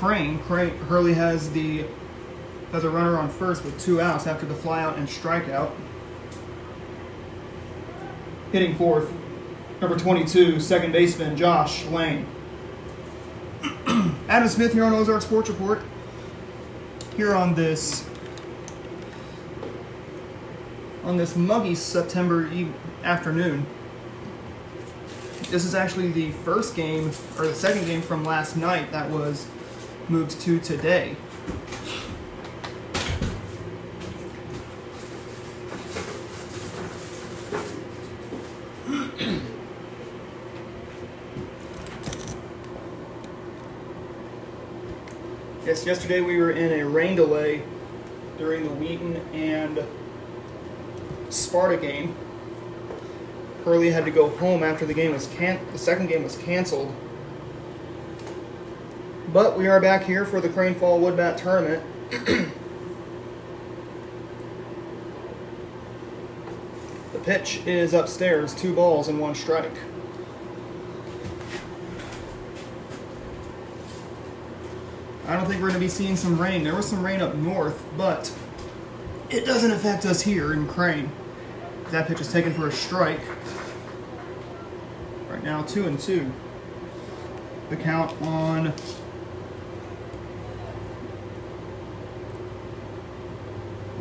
Crane. Hurley has a runner on first with 2 outs after the flyout and strikeout. Hitting fourth, number 22, second baseman Josh Lane. Adam Smith here on Ozark Sports Report. Here on this muggy September afternoon. This is actually the first game, or the second game from last night that was moved to today. Yes, yesterday we were in a rain delay during the Wheaton and Sparta game. Hurley had to go home after the second game was canceled. But we are back here for the Crane Fall Wood Bat Tournament. The pitch is upstairs, 2 balls and 1 strike. I don't think we're going to be seeing some rain. There was some rain up north, but it doesn't affect us here in Crane. That pitch is taken for a strike. Right now, 2-2. The count on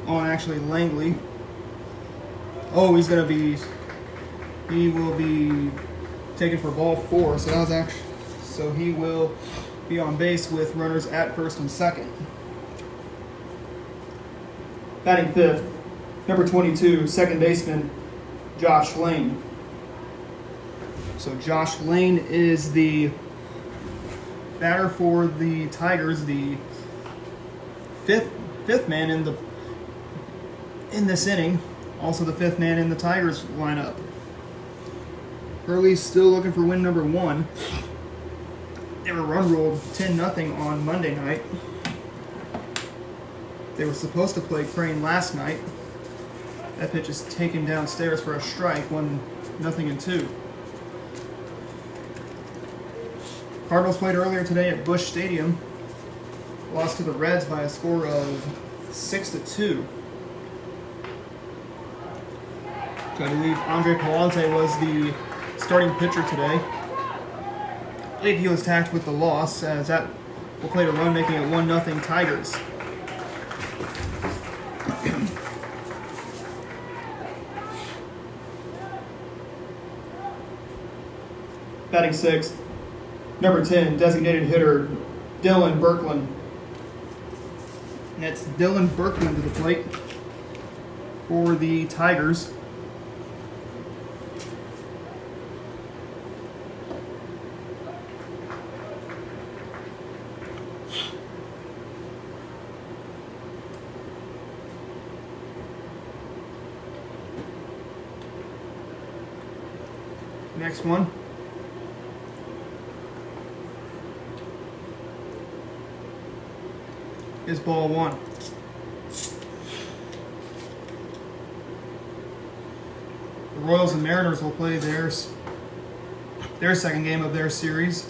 actually Langley. Oh, he will be taken for ball 4. So he will be on base with runners at first and second. Batting fifth, number 22, second baseman Josh Lane. So Josh Lane is the batter for the Tigers, the fifth man in this inning, also the 5th man in the Tigers lineup. Hurley's still looking for win number 1. They were run ruled 10-0 on Monday night. They were supposed to play Crane last night. That pitch is taken downstairs for a strike, 1-2. Cardinals played earlier today at Busch Stadium. Lost to the Reds by a score of 6-2. I believe Andre Palante was the starting pitcher today. I believe he was tagged with the loss, as that will play the run, making it 1-0 Tigers. Batting sixth, number 10, designated hitter Dylan Birkland. That's Dylan Birkland to the plate for the Tigers. Next one is ball 1. The Royals and Mariners will play their second game of their series.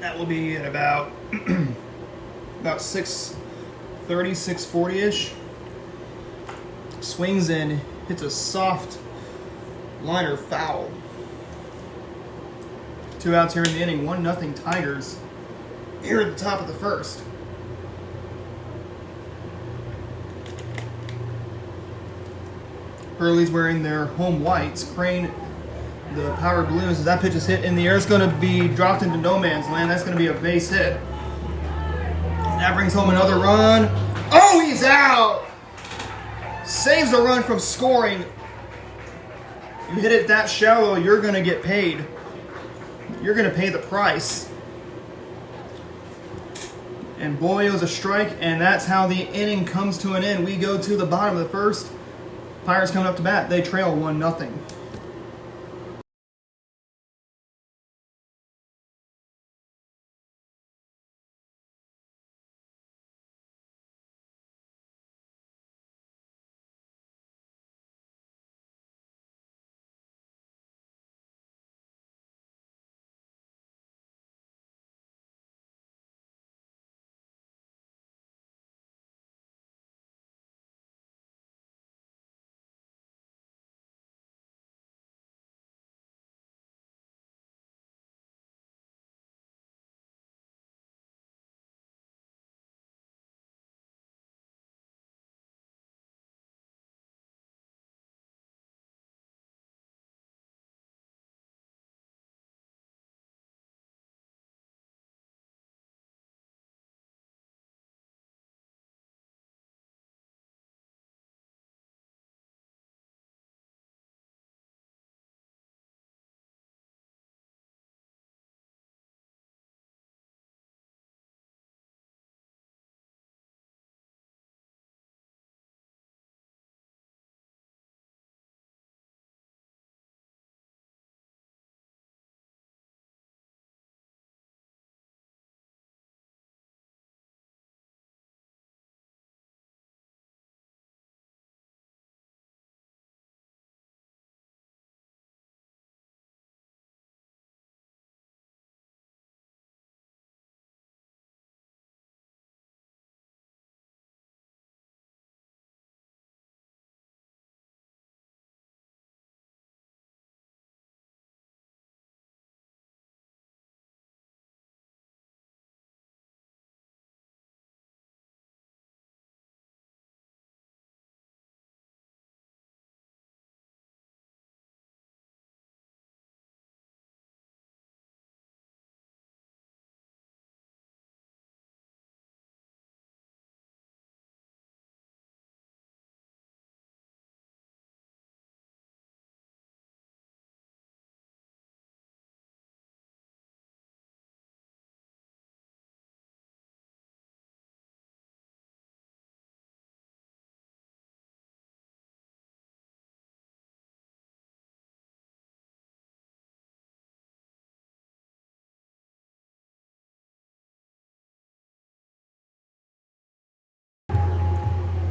That will be at about 6:30, 6:40-ish. Swings in, hits a soft liner foul. 2 outs here in the inning, 1-0 Tigers here at the top of the first. Hurley's wearing their home whites. Crane, the power blues. As that pitch is hit in the air, it's going to be dropped into no man's land. That's going to be a base hit. That brings home another run. Oh, he's out! Saves a run from scoring. You hit it that shallow, you're going to get paid. You're going to pay the price. And boy, it was a strike, and that's how the inning comes to an end. We go to the bottom of the first. Pirates coming up to bat. They trail 1-0.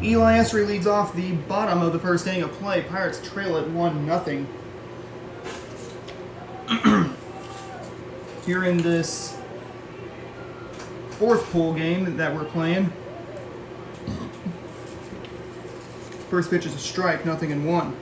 Eli Esri leads off the bottom of the first inning of play. Pirates trail at 1-0. Here in this fourth pool game that we're playing. First pitch is a strike, 0-1.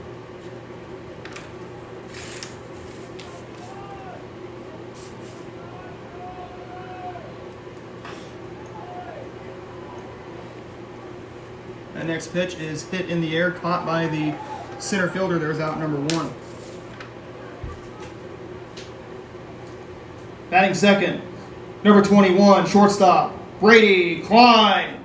That next pitch is hit in the air, caught by the center fielder. There's out number 1. Batting second, number 21, shortstop, Brady Klein.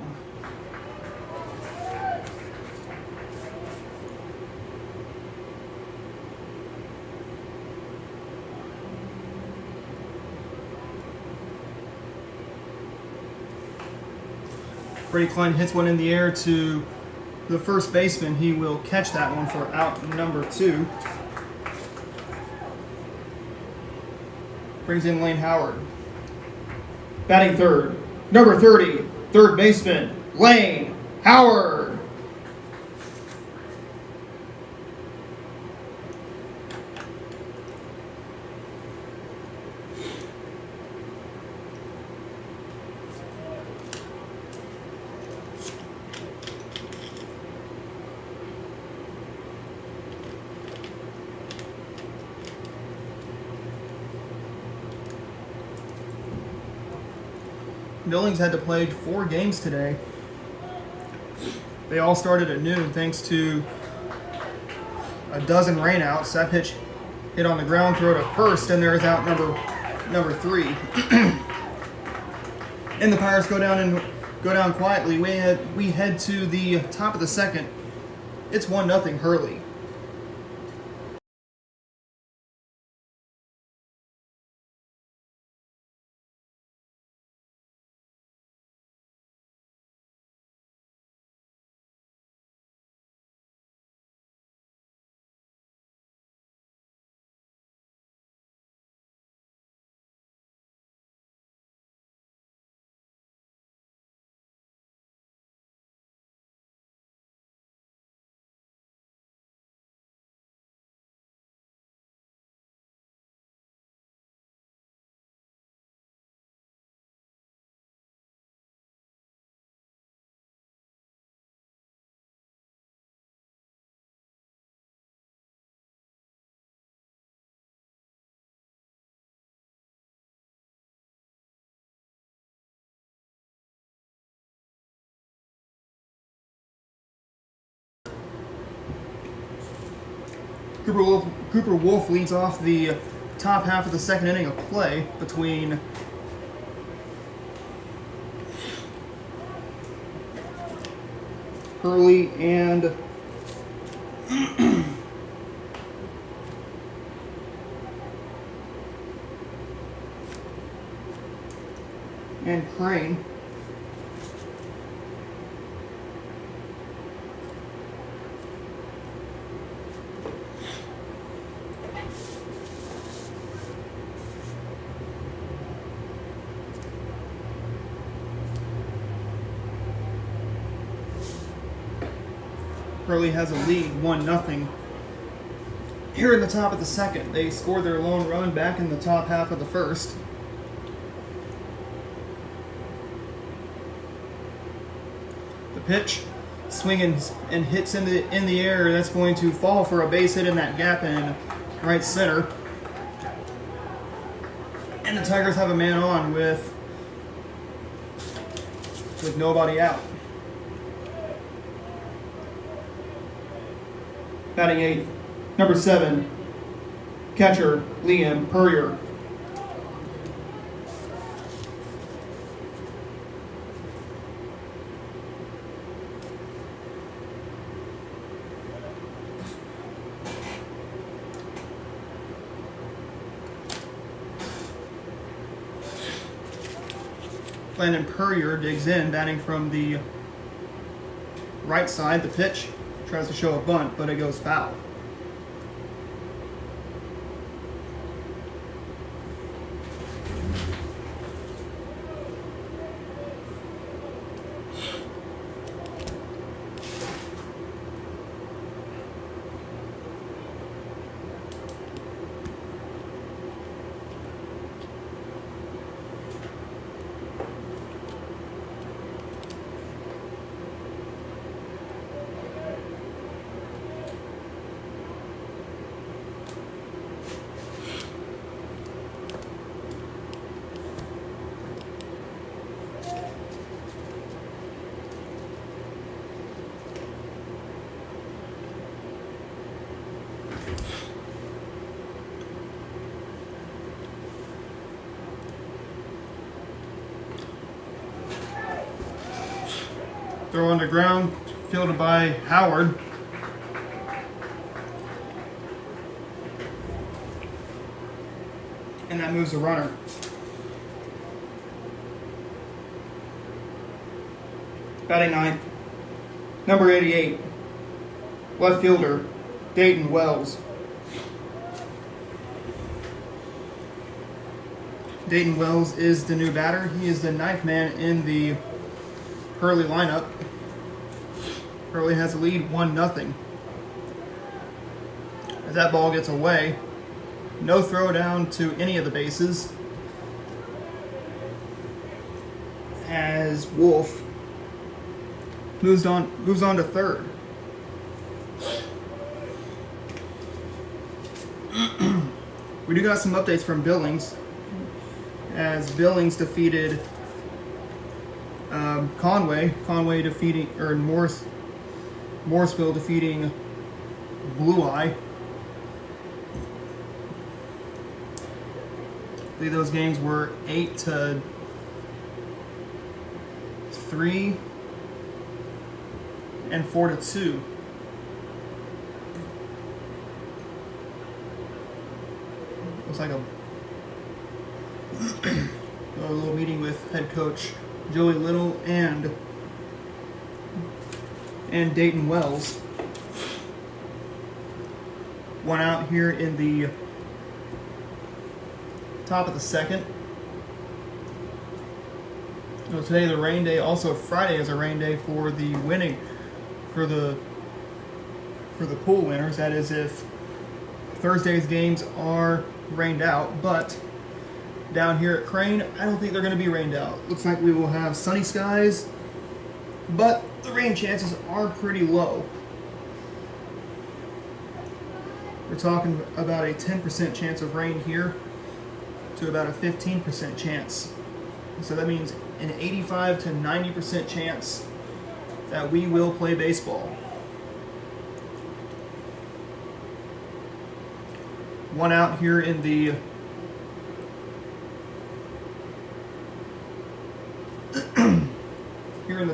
Brady Klein hits one in the air to the first baseman. He will catch that one for out number 2. Brings in Lane Howard. Batting third, number 30, third baseman, Lane Howard. Billings had to play 4 games today. They all started at noon thanks to a dozen rainouts. That pitch hit on the ground, throw to first, and there is out number 3. And the Pirates go down quietly. We head to the top of the second. It's 1-0 Hurley. Cooper Wolf leads off the top half of the second inning of play between Hurley and Crane. Hurley has a lead, 1-0. Here in the top of the second, they scored their lone run back in the top half of the first. The pitch, swinging and hits in the air. That's going to fall for a base hit in that gap in right center. And the Tigers have a man on with nobody out. Batting 8th, number 7, catcher Liam Purrier. Landon Purrier digs in, batting from the right side. The pitch tries to show a bunt, but it goes foul. Throw on the ground, fielded by Howard. And that moves the runner. Batting ninth, number 88, left fielder, Dayton Wells. Dayton Wells is the new batter. He is the ninth man in the Hurley lineup. Hurley has a lead 1-0. As that ball gets away, no throw down to any of the bases. As Wolf moves on to third. We do got some updates from Billings, as Billings defeated Conway defeating, or Morrisville defeating Blue Eye. I believe those games were 8-3 and 4-2. Looks like a little meeting with head coach Joey Little and Dayton Wells. One out here in the top of the second. So today the rain day. Also Friday is a rain day for the pool winners. That is if Thursday's games are rained out, but down here at Crane, I don't think they're going to be rained out. Looks like we will have sunny skies, but the rain chances are pretty low. We're talking about a 10% chance of rain here to about a 15% chance. So that means an 85 to 90% chance that we will play baseball. One out here in the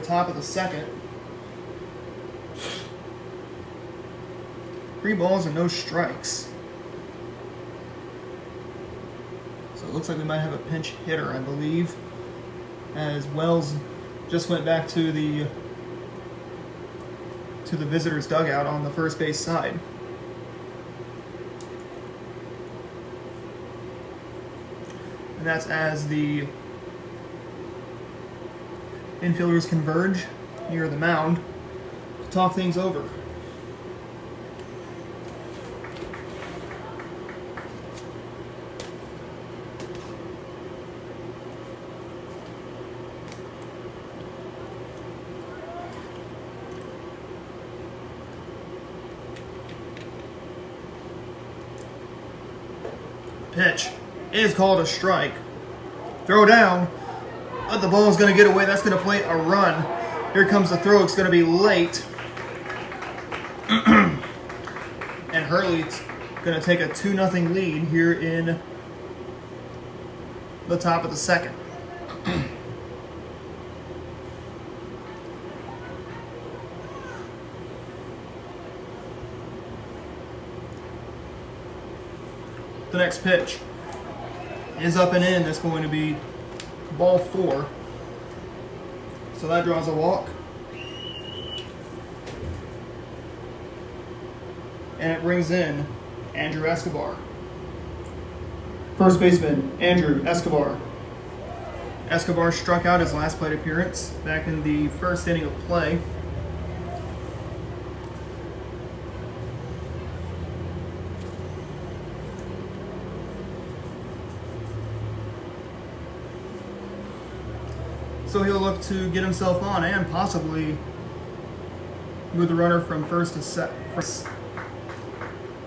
top of the second. 3 balls and no strikes. So it looks like we might have a pinch hitter, I believe, as Wells just went back to the visitors' dugout on the first base side. And that's as the infielders converge near the mound to talk things over. Pitch is called a strike. Throw down. But the ball is going to get away. That's going to play a run. Here comes the throw. It's going to be late. And Hurley's going to take a 2-0 lead here in the top of the second. The next pitch is up and in. That's going to be ball 4. So that draws a walk. And it brings in Andrew Escobar. First baseman, Andrew Escobar. Escobar struck out his last plate appearance back in the first inning of play. So he'll look to get himself on and possibly move the runner from first to second.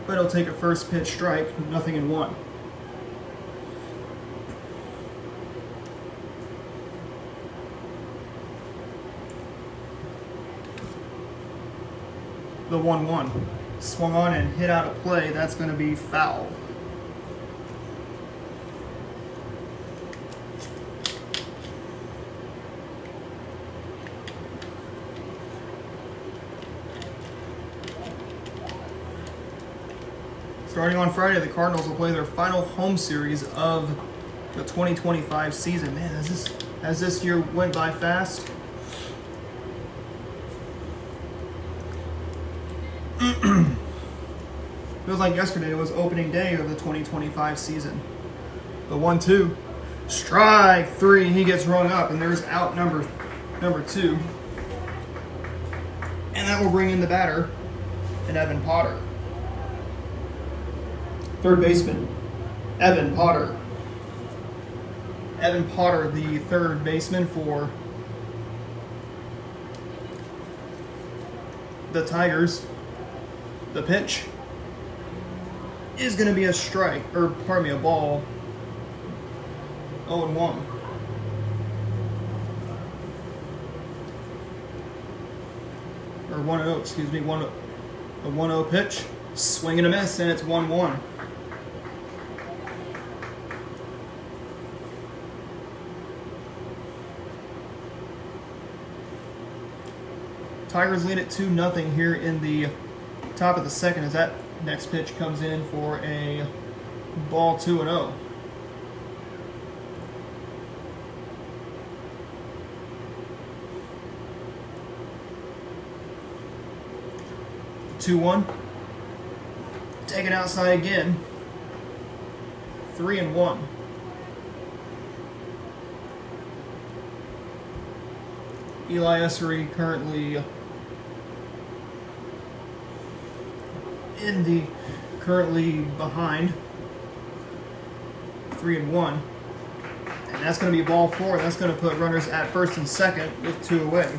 But he'll take a first pitch strike, 0-1. The 1-1. Swung on and hit out of play. That's going to be foul. Starting on Friday, the Cardinals will play their final home series of the 2025 season. Man, has this year went by fast? Feels like yesterday was opening day of the 2025 season. The 1-2. Strike 3. He gets rung up, and there's out number 2. And that will bring in the batter, and Evan Potter. Third baseman, Evan Potter. Evan Potter, the third baseman for the Tigers. The pitch is going to be a strike, or pardon me, a ball. 0-1. Or 1-0, excuse me, a 1-0 pitch. Swing and a miss, and it's 1-1. Tigers lead it 2-0 here in the top of the second as that next pitch comes in for a ball 2-0. Two 2-1. Taken outside again. 3-1. Eli Essery currently behind. 3-1. And that's going to be ball 4. That's going to put runners at first and second with 2 away.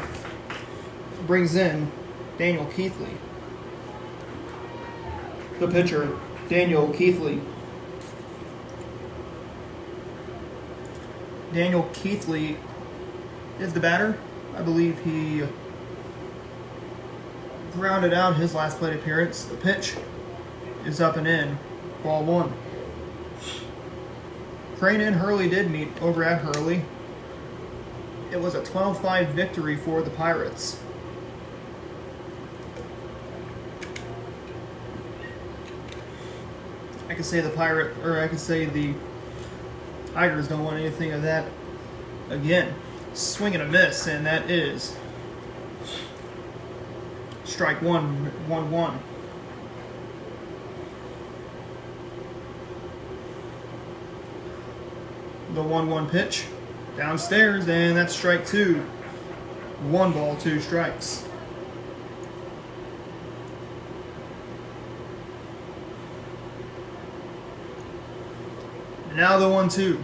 Brings in Daniel Keithley. The pitcher, Daniel Keithley. Daniel Keithley is the batter. I believe he grounded out his last plate appearance. The pitch is up and in. Ball 1. Crane and Hurley did meet over at Hurley. It was a 12-5 victory for the Pirates. I could say the Tigers don't want anything of that again. Swing and a miss, and that is strike 1, 1-1. The 1-1 pitch downstairs, and that's strike 2. 1 ball, 2 strikes. Now the 1-2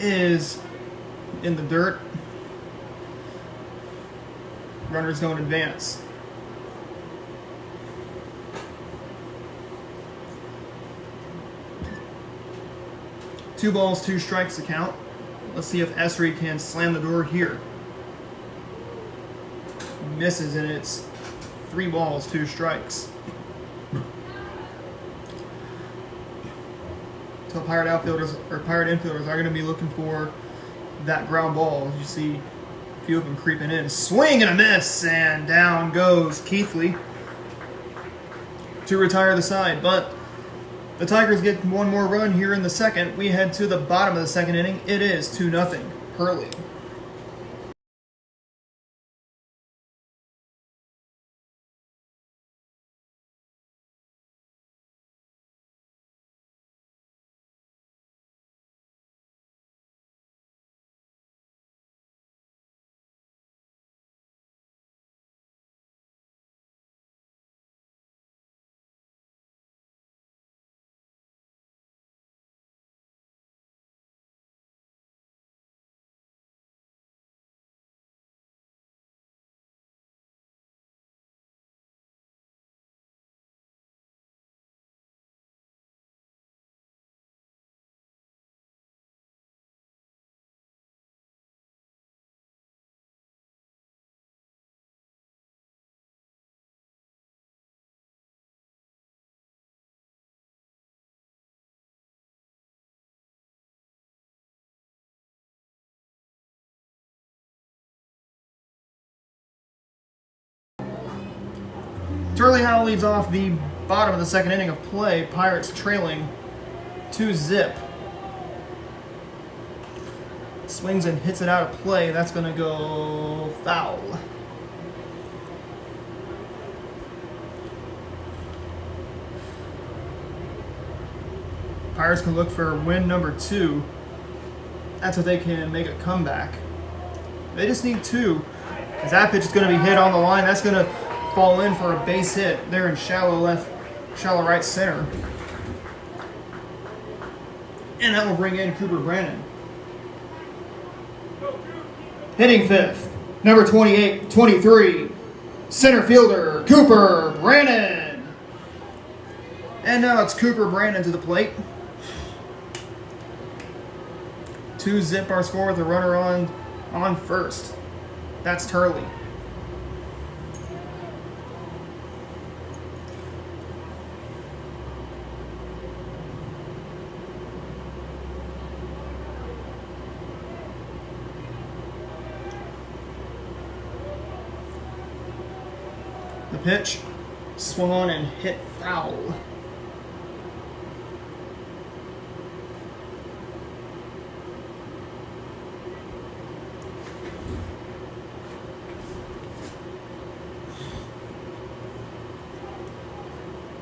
is in the dirt. Runners don't advance. Two balls, 2 strikes to count. Let's see if Essery can slam the door here. Misses, and it's 3 balls, 2 strikes. So Pirate infielders are going to be looking for that ground ball. As you see a few of them creeping in. Swing and a miss, and down goes Keithley to retire the side. But the Tigers get 1 more run here in the second. We head to the bottom of the second inning. It is 2-0 Hurley. Hurley Howell leads off the bottom of the second inning of play. Pirates trailing 2-0. Swings and hits it out of play. That's going to go foul. Pirates can look for win number 2. That's if they can make a comeback. They just need 2. As that pitch is going to be hit on the line, that's going to fall in for a base hit. They're in shallow right center. And that will bring in Cooper Brandon. Hitting fifth, number 23, center fielder, Cooper Brandon. And now it's Cooper Brandon to the plate. 2-0 our score with a runner on first. That's Hurley. The pitch swung on and hit foul.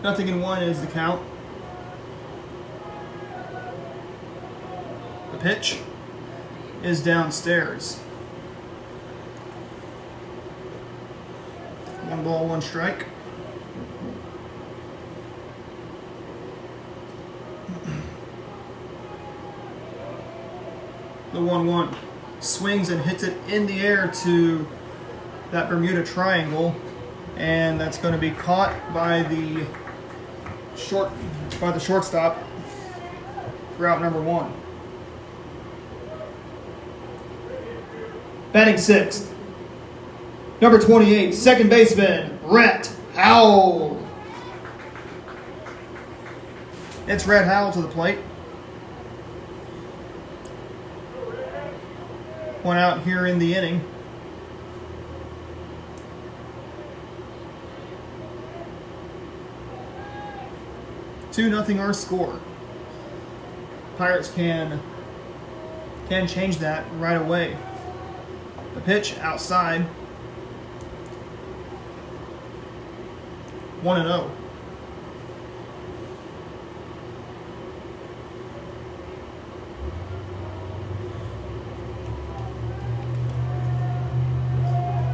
Nothing in 1 is the count. The pitch is downstairs. 1 ball, 1 strike. The 1-1 swings and hits it in the air to that Bermuda Triangle, and that's going to be caught by the shortstop for out number 1. Batting sixth, number 28, second baseman, Rhett Howell. It's Rhett Howell to the plate. 1 out here in the inning. Two nothing our score. Pirates can change that right away. The pitch outside. 1-0.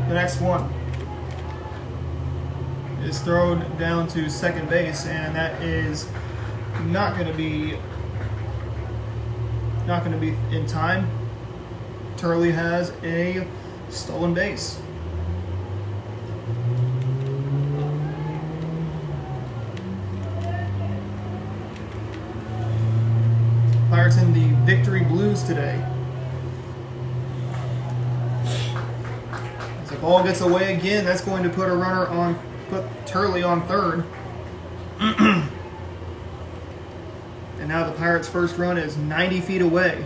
The next one is thrown down to second base, and that is not going to be in time. Hurley has a stolen base. Pirates in the victory blues today. As the ball gets away again, that's going to put Hurley on third. And now the Pirates' first run is 90 feet away.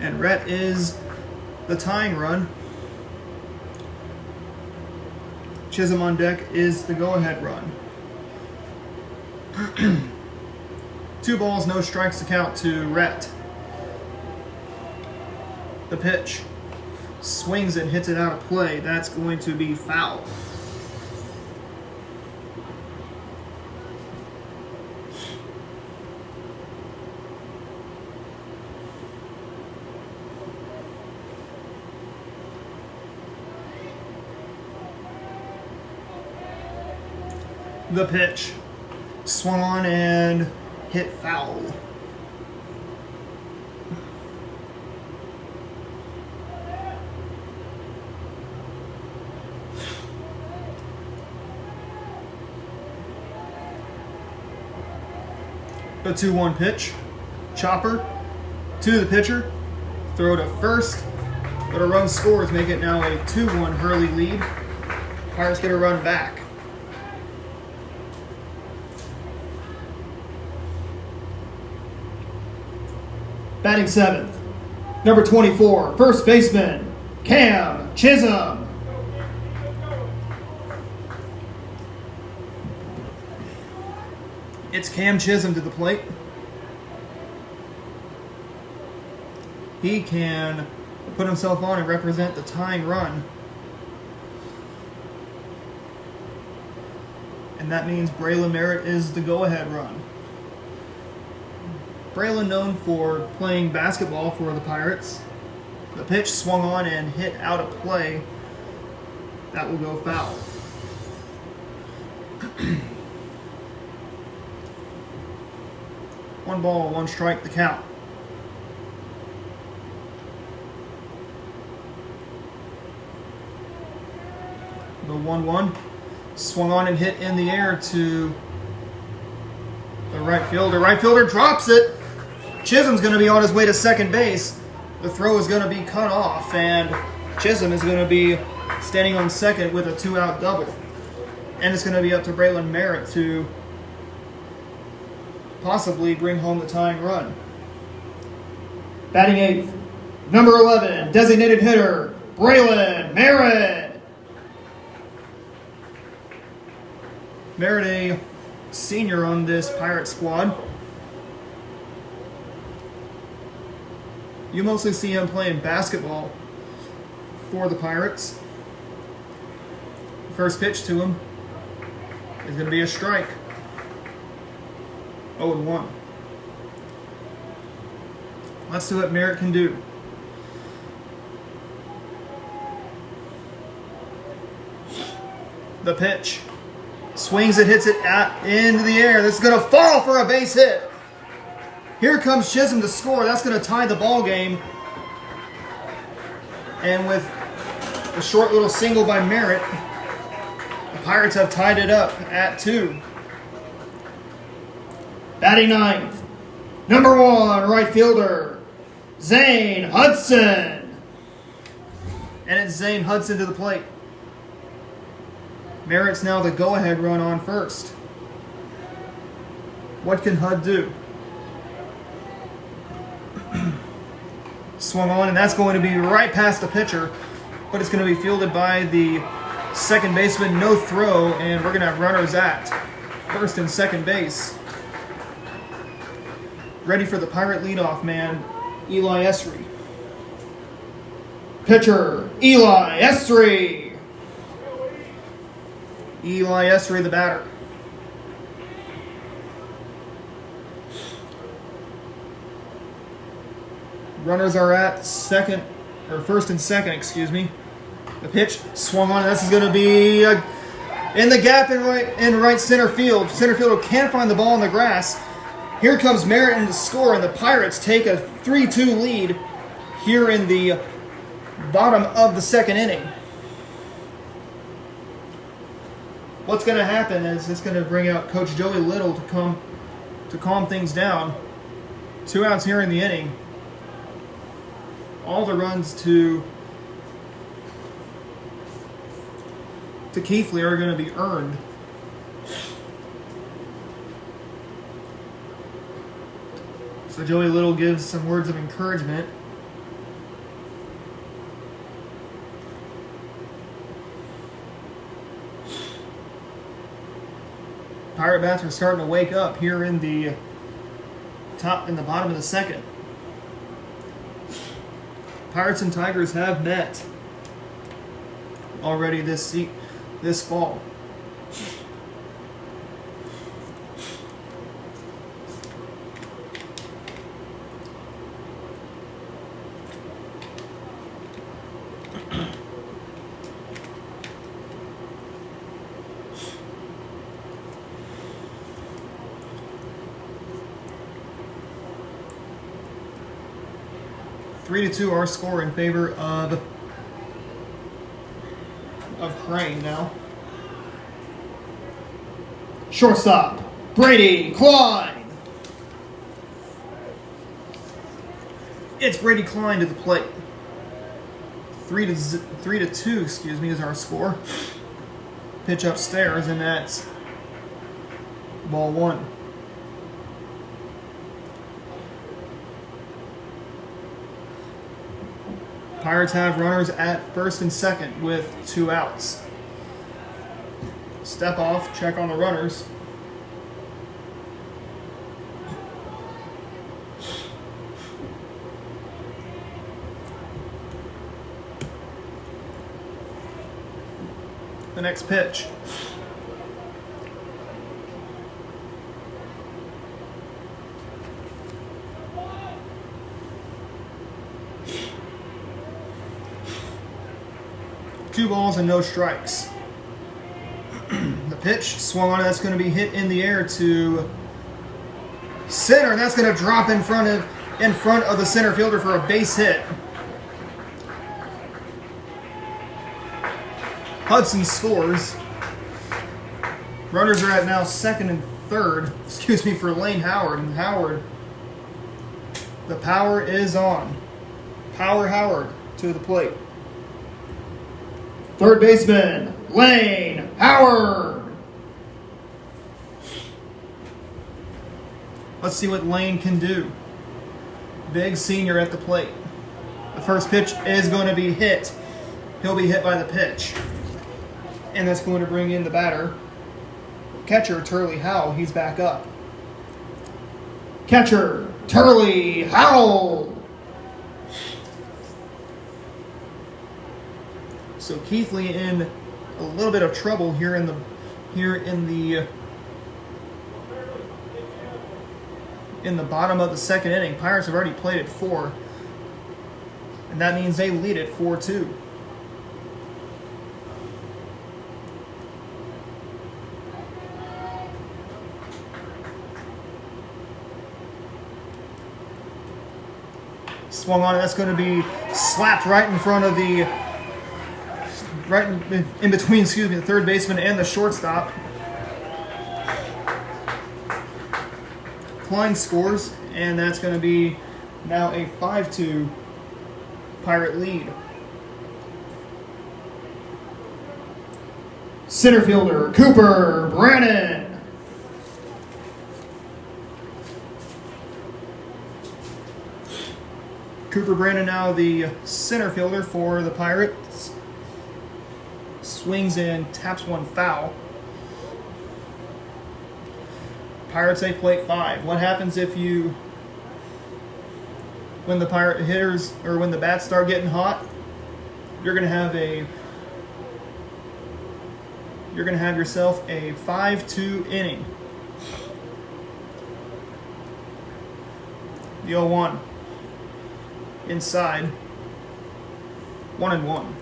And Rhett is the tying run. Chisholm on deck is the go-ahead run. 2 balls, no strikes to count to Rhett. The pitch swings and hits it out of play. That's going to be foul. The pitch swung on and hit foul. The 2-1 pitch, chopper to the pitcher, throw to first, but a run scores, make it now a 2-1 Hurley lead. Pirates get a run back. Batting seventh, number 24, first baseman, Cam Chisholm. It's Cam Chisholm to the plate. He can put himself on and represent the tying run. And that means Braylon Merritt is the go-ahead run. Braylon, known for playing basketball for the Pirates. The pitch swung on and hit out of play. That will go foul. One ball, one strike, the count. The 1-1 swung on and hit in the air to the right fielder. Right fielder drops it. Chisholm's going to be on his way to second base. The throw is going to be cut off, and Chisholm is going to be standing on second with a 2-out double. And it's going to be up to Braylon Merritt to possibly bring home the tying run. Batting eighth, number 11, designated hitter, Braylon Merritt. Merritt, a senior on this Pirate squad. You mostly see him playing basketball for the Pirates. First pitch to him is going to be a strike. 0-1. Let's see what Merritt can do. The pitch. Swings it, hits it into the air. This is going to fall for a base hit. Here comes Chisholm to score. That's going to tie the ball game. And with a short little single by Merritt, the Pirates have tied it up at 2. Batting ninth, number 1, right fielder, Zane Hudson. And it's Zane Hudson to the plate. Merritt's now the go-ahead run on first. What can Hud do? Swung on, and that's going to be right past the pitcher, but it's going to be fielded by the second baseman. No throw, and we're going to have runners at first and second base. Ready for the Pirate leadoff man, Eli Esri. Pitcher, Eli Esri. Eli Esri, the batter. Runners are at first and second, excuse me. The pitch swung on. This is going to be in the gap in right center field. Center fielder can't find the ball in the grass. Here comes Merritt in to score, and the Pirates take a 3-2 lead here in the bottom of the second inning. What's going to happen is it's going to bring out Coach Joey Little to calm things down. 2 outs here in the inning. All the runs to Keithley are going to be earned. So Joey Little gives some words of encouragement. Pirate bats are starting to wake up here in the bottom of the second. Pirates and Tigers have met already this fall. Three to 2 our score in favor of Crane now. Shortstop, Brady Klein. It's Brady Klein to the plate. 3 to 2, excuse me, is our score. Pitch upstairs, and that's ball 1. Pirates have runners at first and second with 2 outs. Step off, check on the runners. the next pitch. Two balls and no strikes. The pitch swung on. That's going to be hit in the air to center. That's going to drop in front of the center fielder for a base hit. Hudson scores. Runners are at now second and third. For Lane Howard. And Howard, the power is on. Power Howard to the plate. Third baseman, Lane Howard. Let's see what Lane can do. Big senior at the plate. The first pitch is going to be hit. He'll be hit by the pitch. And that's going to bring in the batter. Catcher, Hurley Howell. He's back up. Catcher, Hurley Howell. So Keithley in a little bit of trouble here in the bottom of the second inning. Pirates have already played at 4, and that means they lead it 4-2. Swung on it. That's going to be slapped right in front of the. Right in between, the third baseman and the shortstop. Klein scores, and that's going to be now a 5-2 Pirate lead. Center fielder, Cooper Brannon. Cooper Brannon now the center fielder for the Pirates. Swings and taps one foul. Pirates they plate 5. What happens if when the Pirate hitters or when the bats start getting hot? You're gonna have yourself a 5-2 inning. The 0-1 inside. 1-1.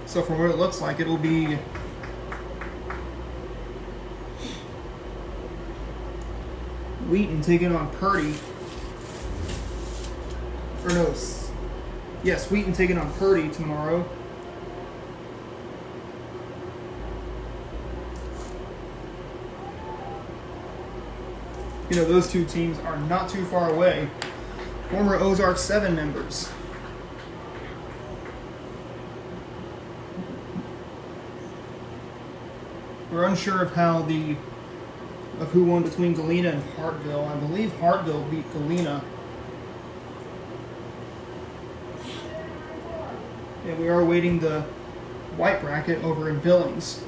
So from what it looks like, it'll be Wheaton taking on Purdy. Wheaton taking on Purdy tomorrow. Those two teams are not too far away. Former Ozark 7 members. We're unsure of who won between Galena and Hartville. I believe Hartville beat Galena. And we are awaiting the white bracket over in Billings.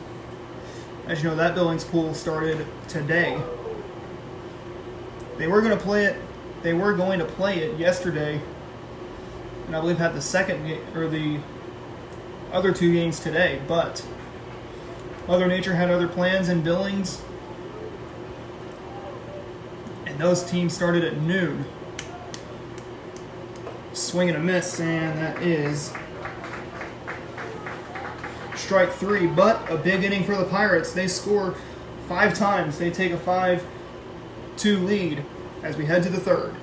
As you know, that Billings pool started today. They were going to play it yesterday, and I believe had the other 2 games today, but Mother Nature had other plans in Billings, and those teams started at noon. Swing and a miss, and that is strike 3. But a big inning for the Pirates. They score 5 times. They take a 5-2 lead as we head to the 3rd.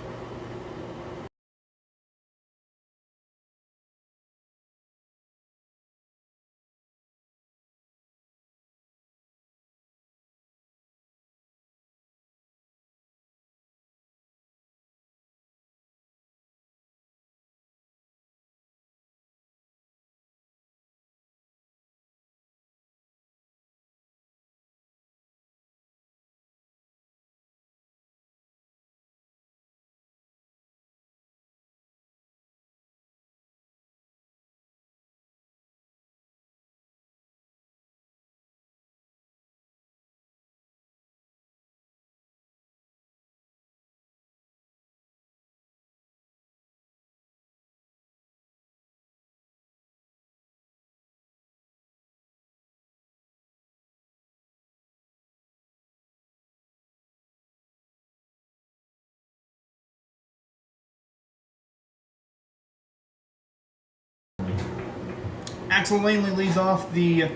Axel Langley leads off the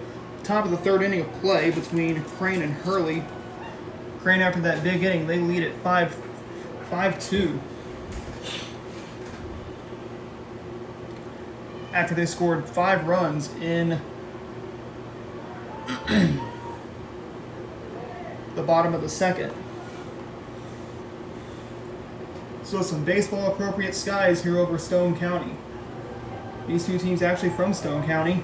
top of the third inning of play between Crane and Hurley. Crane, after that big inning, they lead at 5-2. After they scored 5 runs in the bottom of the second. So some baseball appropriate skies here over Stone County. These two teams actually from Stone County.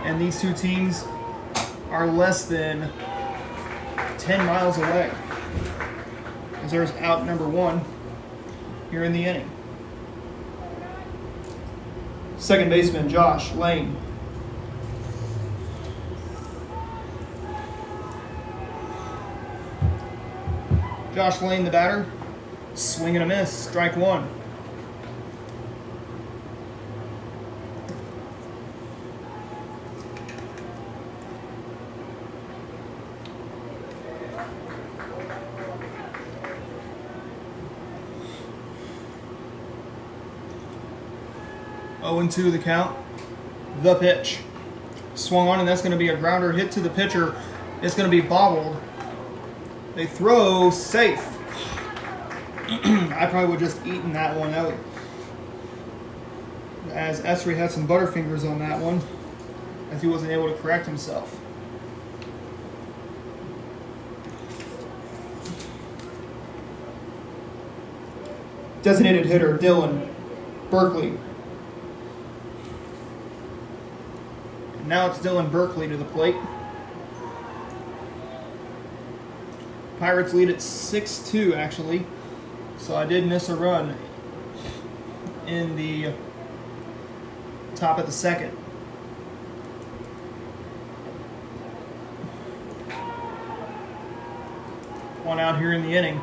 And these two teams are less than 10 miles away. As there's out number 1 here in the inning. Second baseman Josh Lane. Josh Lane, the batter. Swing and a miss. Strike 1. Oh, 0-2 the count. The pitch. Swung on, and that's going to be a grounder hit to the pitcher. It's going to be bobbled. They throw safe. I probably would have just eaten that one out. As Esri had some butterfingers on that one, as he wasn't able to correct himself. Designated hitter Dylan Berkeley. And now it's Dylan Berkeley to the plate. Pirates lead at 6-2 actually, so I did miss a run in the top of the second. One out here in the inning.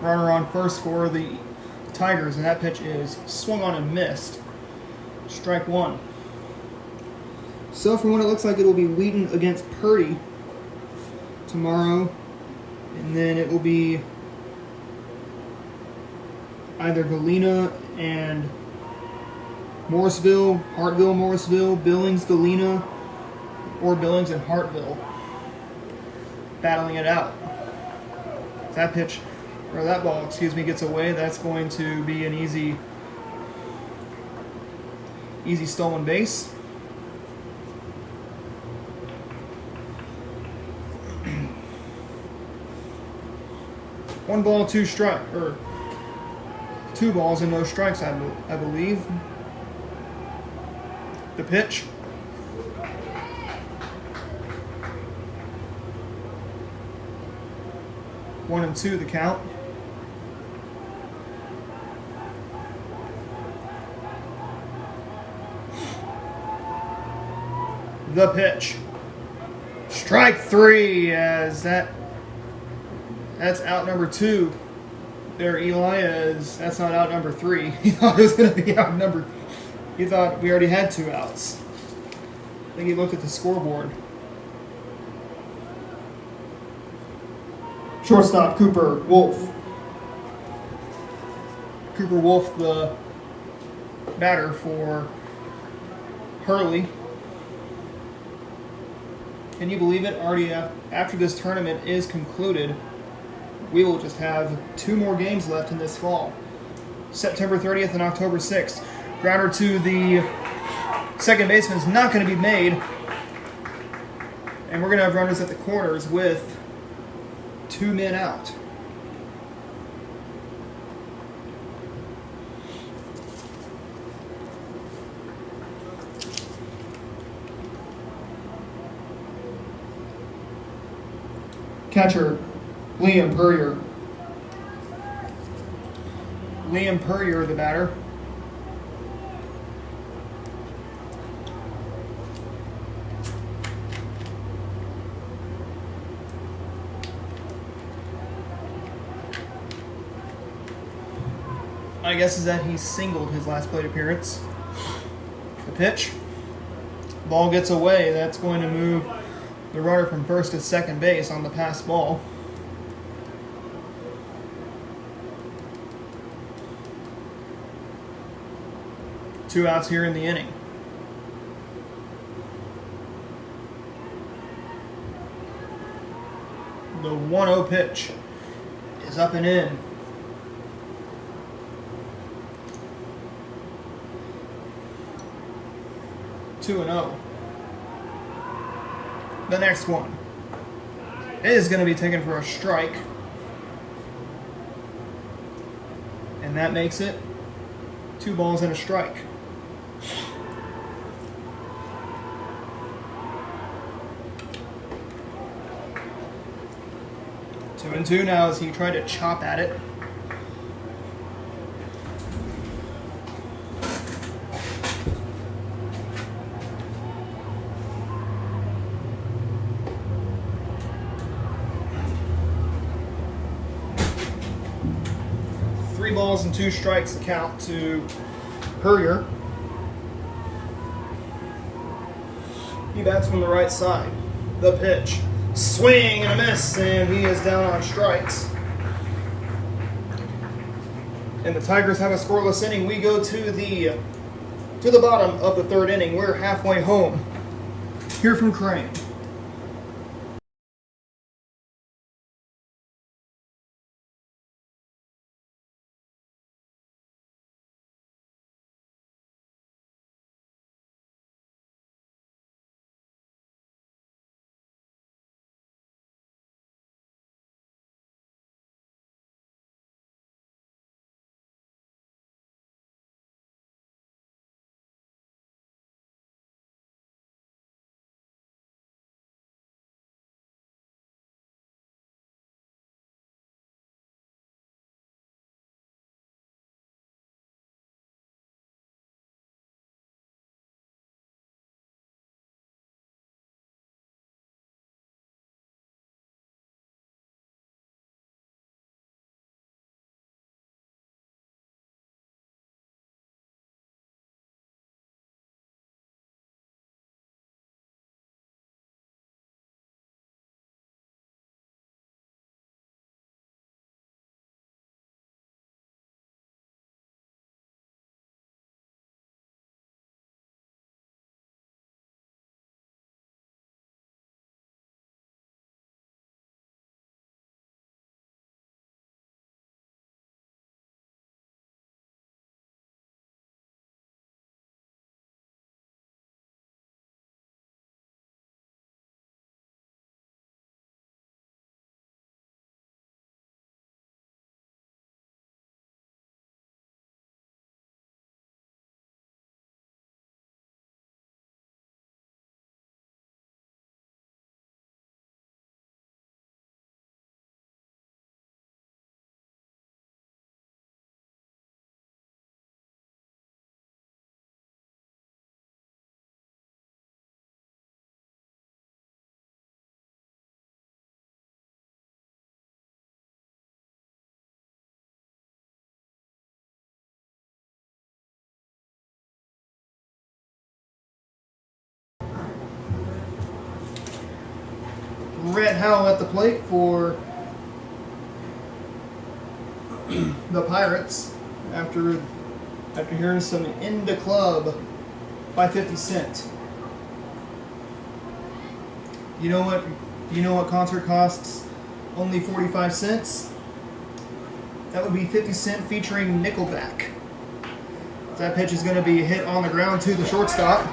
Runner on first for the Tigers, and that pitch is swung on and missed. Strike 1. So from what it looks like, it will be Wheaton against Purdy tomorrow, and then it will be either Galena and Morrisville, Hartville, Morrisville, Billings, Galena, or Billings and Hartville battling it out. That pitch, or that ball, gets away. That's going to be an easy stolen base. One ball, 2 strike, or 2 balls and no strikes, I believe. The pitch. One and 2 the count. The pitch. Strike 3, as that's out number 2 there, Eli, as that's not out number 3. He thought it was going to be out number... He thought we already had 2 outs. I think he looked at the scoreboard. Shortstop, Cooper Wolf. Cooper Wolf, the batter for Hurley. Can you believe it? Already after this tournament is concluded, we will just have 2 more games left in this fall. September 30th and October 6th. Grounder to the second baseman is not going to be made. And we're going to have runners at the corners with 2 men out. Catcher, Liam Purrier. Liam Purrier, the batter. My guess is that he singled his last plate appearance. The pitch. Ball gets away. That's going to move the runner from first to second base on the pass ball. 2 outs here in the inning. The 1-0 pitch is up and in. Two and 0. The next one is going to be taken for a strike. And that makes it 2 balls and a strike. Two and 2 now as he tried to chop at it. Three balls and 2 strikes the count to Hurley. He bats from the right side. The pitch. Swing and a miss, and he is down on strikes. And the Tigers have a scoreless inning. We go to the bottom of the 3rd inning. We're halfway home. Here from Crane. Rhett Howell at the plate for the Pirates after hearing some "In the Club" by 50 Cent. You know what concert costs only 45 cents? That would be 50 Cent featuring Nickelback. That pitch is going to be hit on the ground to the shortstop.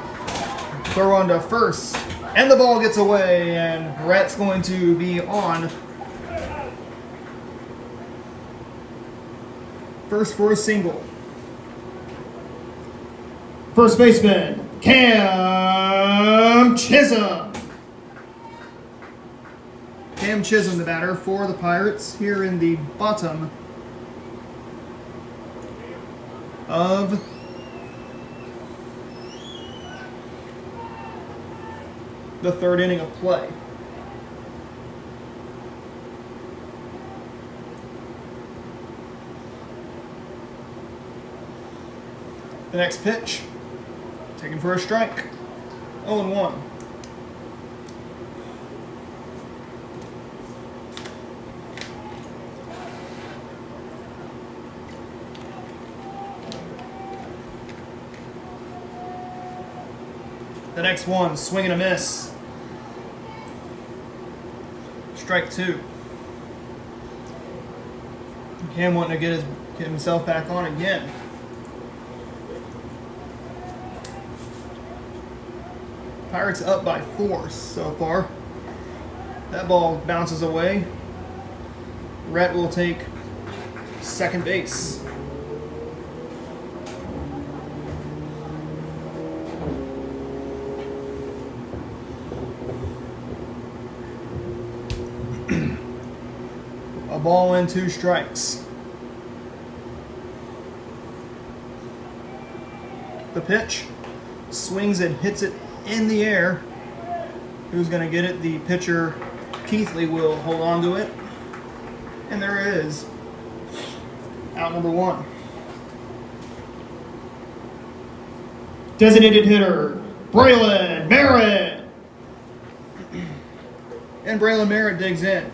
Throw on to first. And the ball gets away, and Rhett's going to be on first for a single. First baseman, Cam Chisholm. Cam Chisholm, the batter for the Pirates, here in the bottom of the 3rd inning of play. The next pitch, taken for a strike. 0-1. The next one, swing and a miss. Strike two. Cam wanting to get himself back on again. Pirates up by 4 so far. That ball bounces away. Rhett will take second base. A ball and 2 strikes. The pitch, swings and hits it in the air. Who's going to get it? The pitcher, Keithley, will hold on to it. And there it is. Out number 1. Designated hitter, Braylon Merritt. And Braylon Merritt digs in.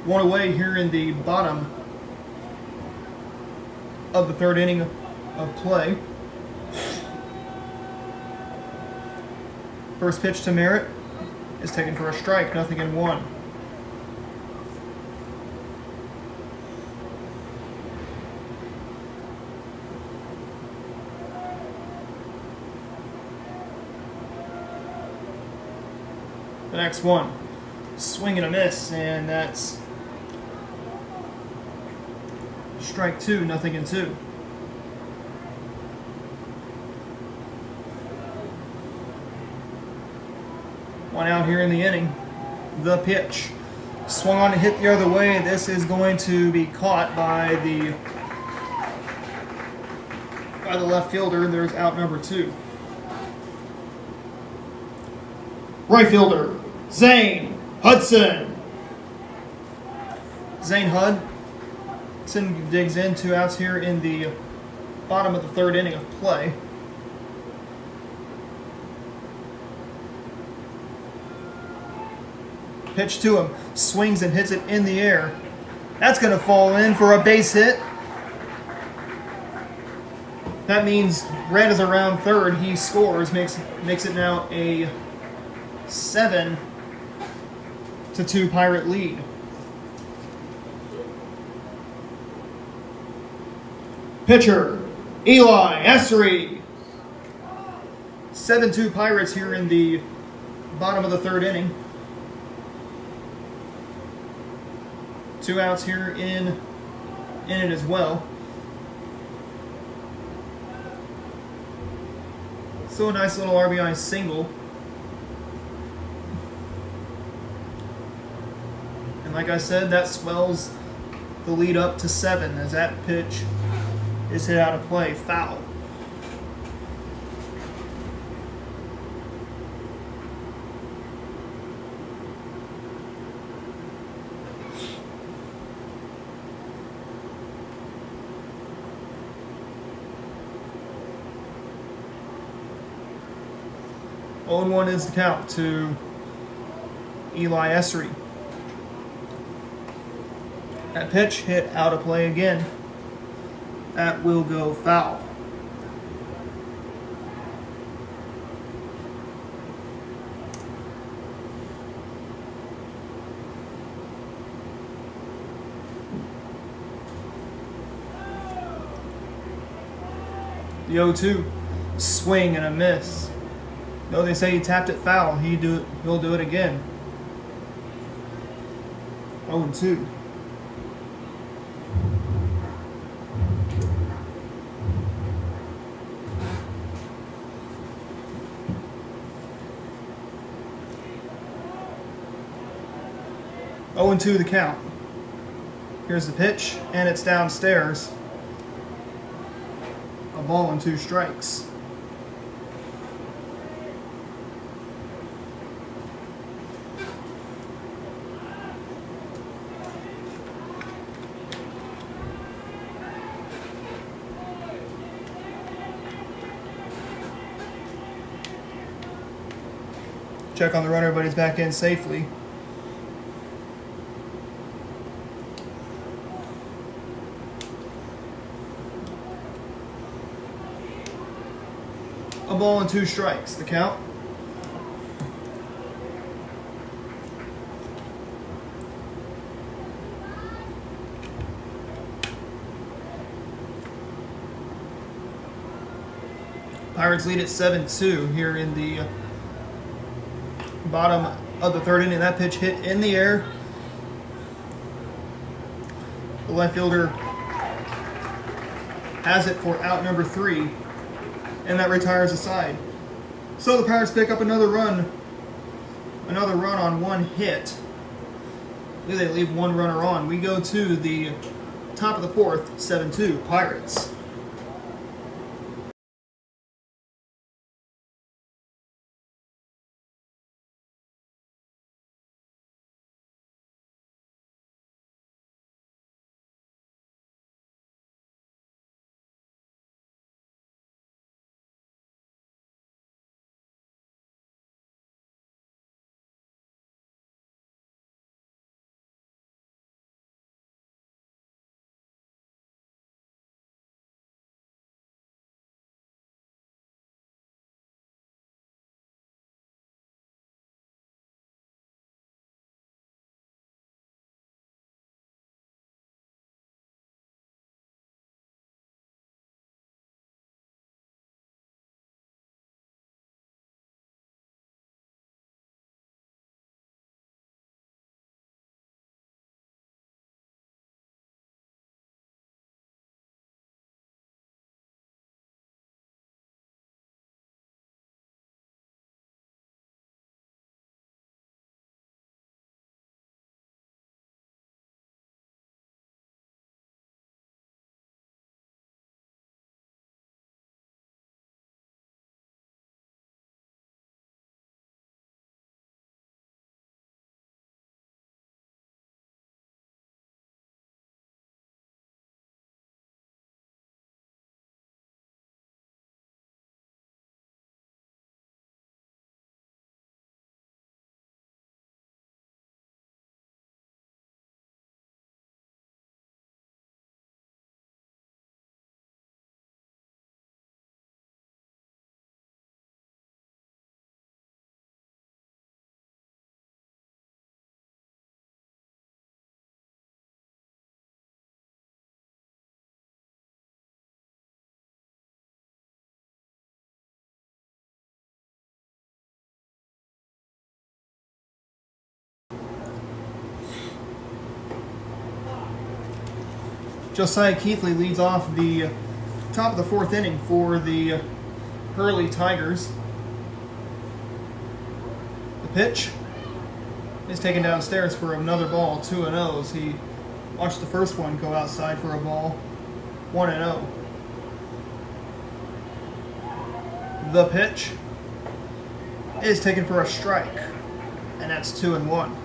One away here in the bottom of the 3rd inning of play. First pitch to Merritt is taken for a strike, 0-1. The next one, swing and a miss, and that's strike 2, 0-2. One out here in the inning. The pitch. Swung on to hit the other way. This is going to be caught by the left fielder. There's out number 2. Right fielder, Zane Hudson. Zane Hudson digs in, 2 outs here in the bottom of the 3rd inning of play. Pitch to him, swings and hits it in the air. That's going to fall in for a base hit. That means Red is around third. He scores, makes it now a 7-2 Pirate lead. Pitcher, Eli Essery. 7-2 Pirates here in the bottom of the 3rd inning. 2 outs here in it as well. So a nice little RBI single. And like I said, that swells the lead up to 7 as that pitch is hit out of play, foul. Oh, 0-1 is the count to Eli Essery. That pitch hit out of play again. That will go foul. The 0-2, swing and a miss. No, they say he tapped it foul. He'll do it again. 0-2. Oh, 2 the count. Here's the pitch, and it's downstairs. A ball and 2 strikes. Check on the runner, but he's back in safely. ball and 2 strikes. The count. Pirates lead at 7-2 here in the bottom of the 3rd inning. That pitch hit in the air. The left fielder has it for out number 3, and that retires the side. So the Pirates pick up another run on 1 hit. They leave 1 runner on. We go to the top of the 4th, 7-2 Pirates. Josiah Keithley leads off the top of the 4th inning for the Hurley Tigers. The pitch is taken downstairs for another ball, 2-0. As he watched the first one go outside for a ball, 1-0. The pitch is taken for a strike, and that's 2-1.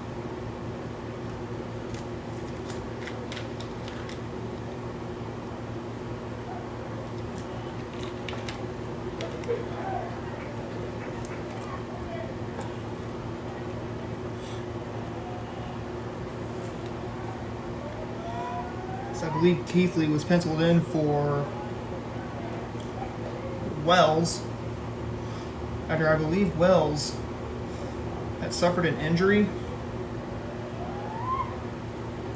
I believe Keithley was penciled in for Wells, after I believe Wells had suffered an injury.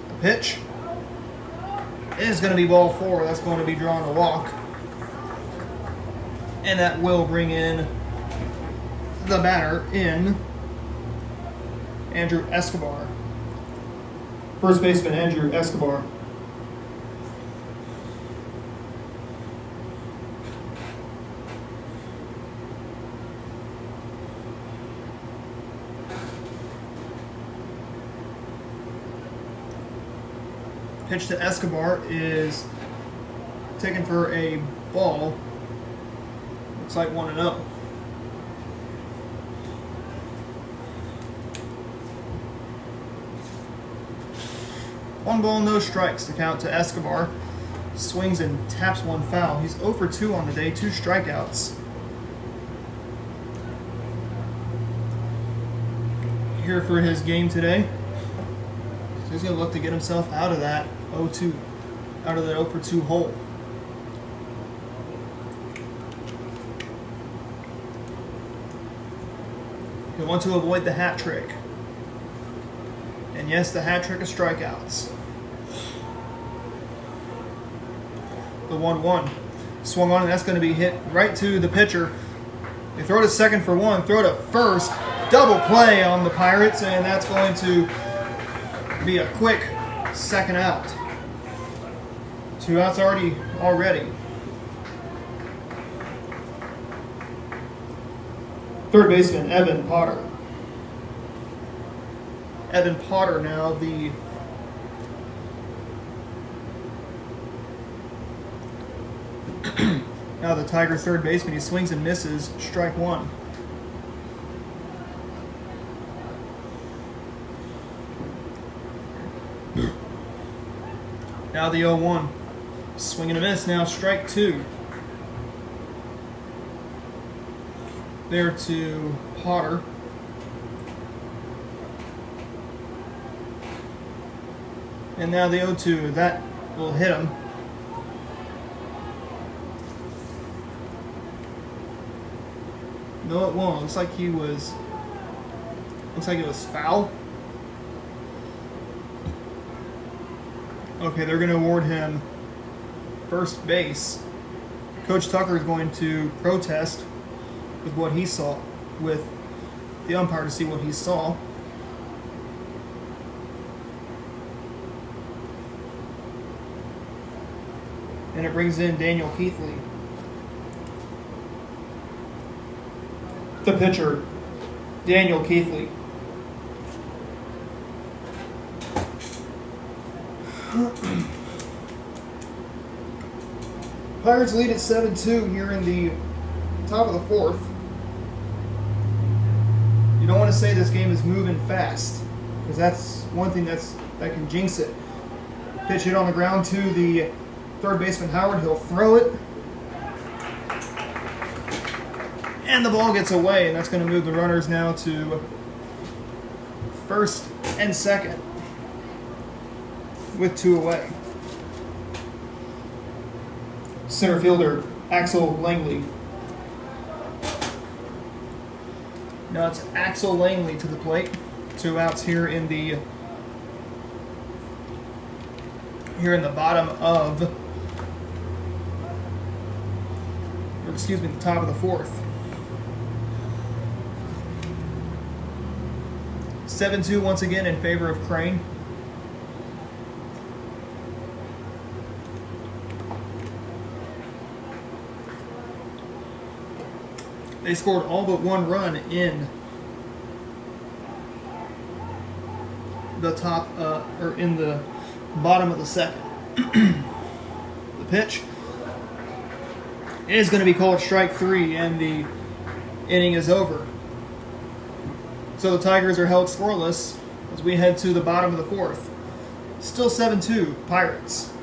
The pitch is going to be ball 4. That's going to be drawn a walk. And that will bring in the batter in Andrew Escobar. First baseman Andrew Escobar. Pitch to Escobar is taken for a ball. Looks like 1-0. One ball, no strikes. The count to Escobar. Swings and taps 1 foul. He's 0 for 2 on the day, 2 strikeouts. Here for his game today. So he's going to look to get himself out of that 0-2, out of the 0 for 2 hole. You'll want to avoid the hat trick. And yes, the hat trick of strikeouts. The 1-1. Swung on, and that's going to be hit right to the pitcher. They throw to second for one, throw to first. Double play on the Pirates, and that's going to be a quick second out. 2 outs already. Third baseman, Evan Potter. Evan Potter now the Tigers' third baseman. He swings and misses. Strike one. Now the 0-1. Swing and a miss. Now strike two. There to Potter. And now the 0-2. That will hit him. No, it won't. Looks like it was foul. Okay, they're going to award him first base. Coach Tucker is going to protest with what he saw, with the umpire to see what he saw. And it brings in Daniel Keithley. The pitcher, Daniel Keithley. Pirates lead at 7-2 here in the top of the fourth. You don't want to say this game is moving fast, because that's one thing that can jinx it. Pitch hit on the ground to the third baseman Howard. He'll throw it. And the ball gets away, and that's going to move the runners now to first and second with 2 away. Center fielder Axel Langley. Now it's Axel Langley to the plate. 2 outs here in the bottom of, the top of the fourth. 7-2 once again in favor of Crane. They scored all but 1 run in the in the bottom of the second. The pitch is going to be called strike 3, and the inning is over. So the Tigers are held scoreless as we head to the bottom of the fourth. Still 7-2 Pirates.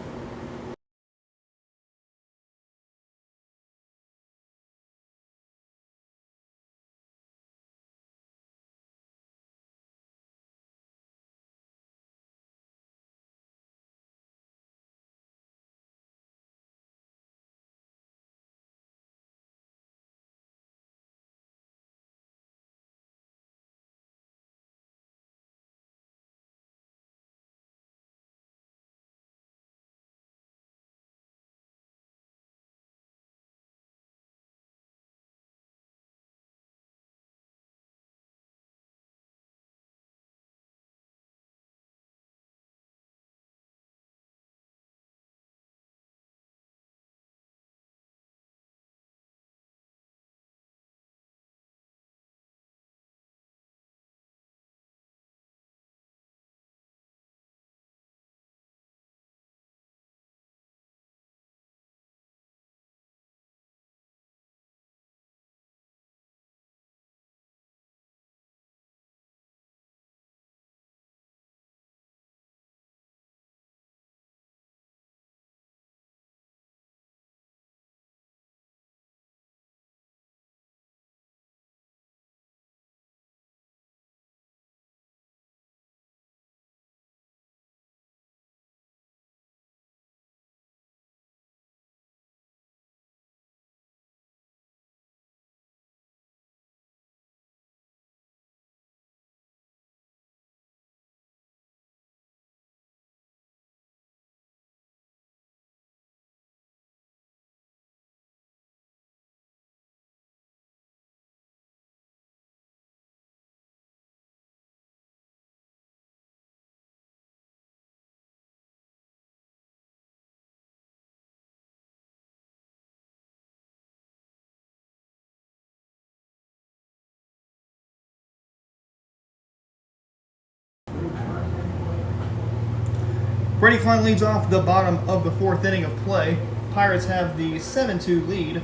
Brady Klein leads off the bottom of the 4th inning of play. Pirates have the 7-2 lead.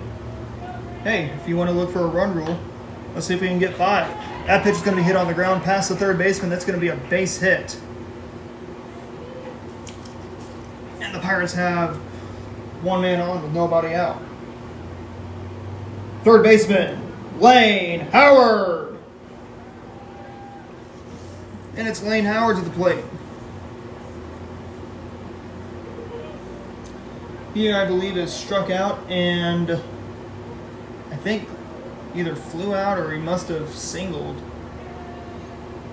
Hey, if you want to look for a run rule, let's see if we can get 5. That pitch is going to be hit on the ground past the third baseman. That's going to be a base hit. And the Pirates have 1 man on with nobody out. Third baseman, Lane Howard. And it's Lane Howard to the plate. He, I believe, is struck out and I think either flew out or he must have singled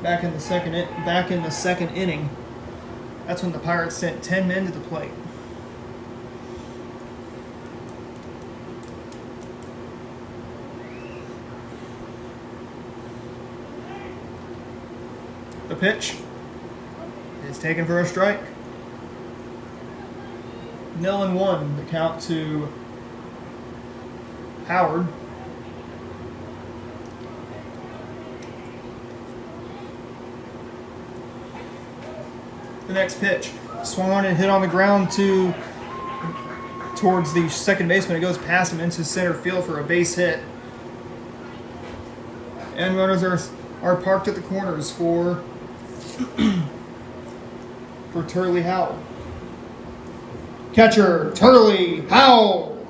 back in the second inning. That's when the Pirates sent 10 men to the plate. The pitch is taken for a strike. 0-1, the count to Howard. The next pitch, swung on and hit on the ground towards the second baseman. It goes past him into center field for a base hit. And runners are parked at the corners for Hurley Howell. Catcher, Hurley Howell.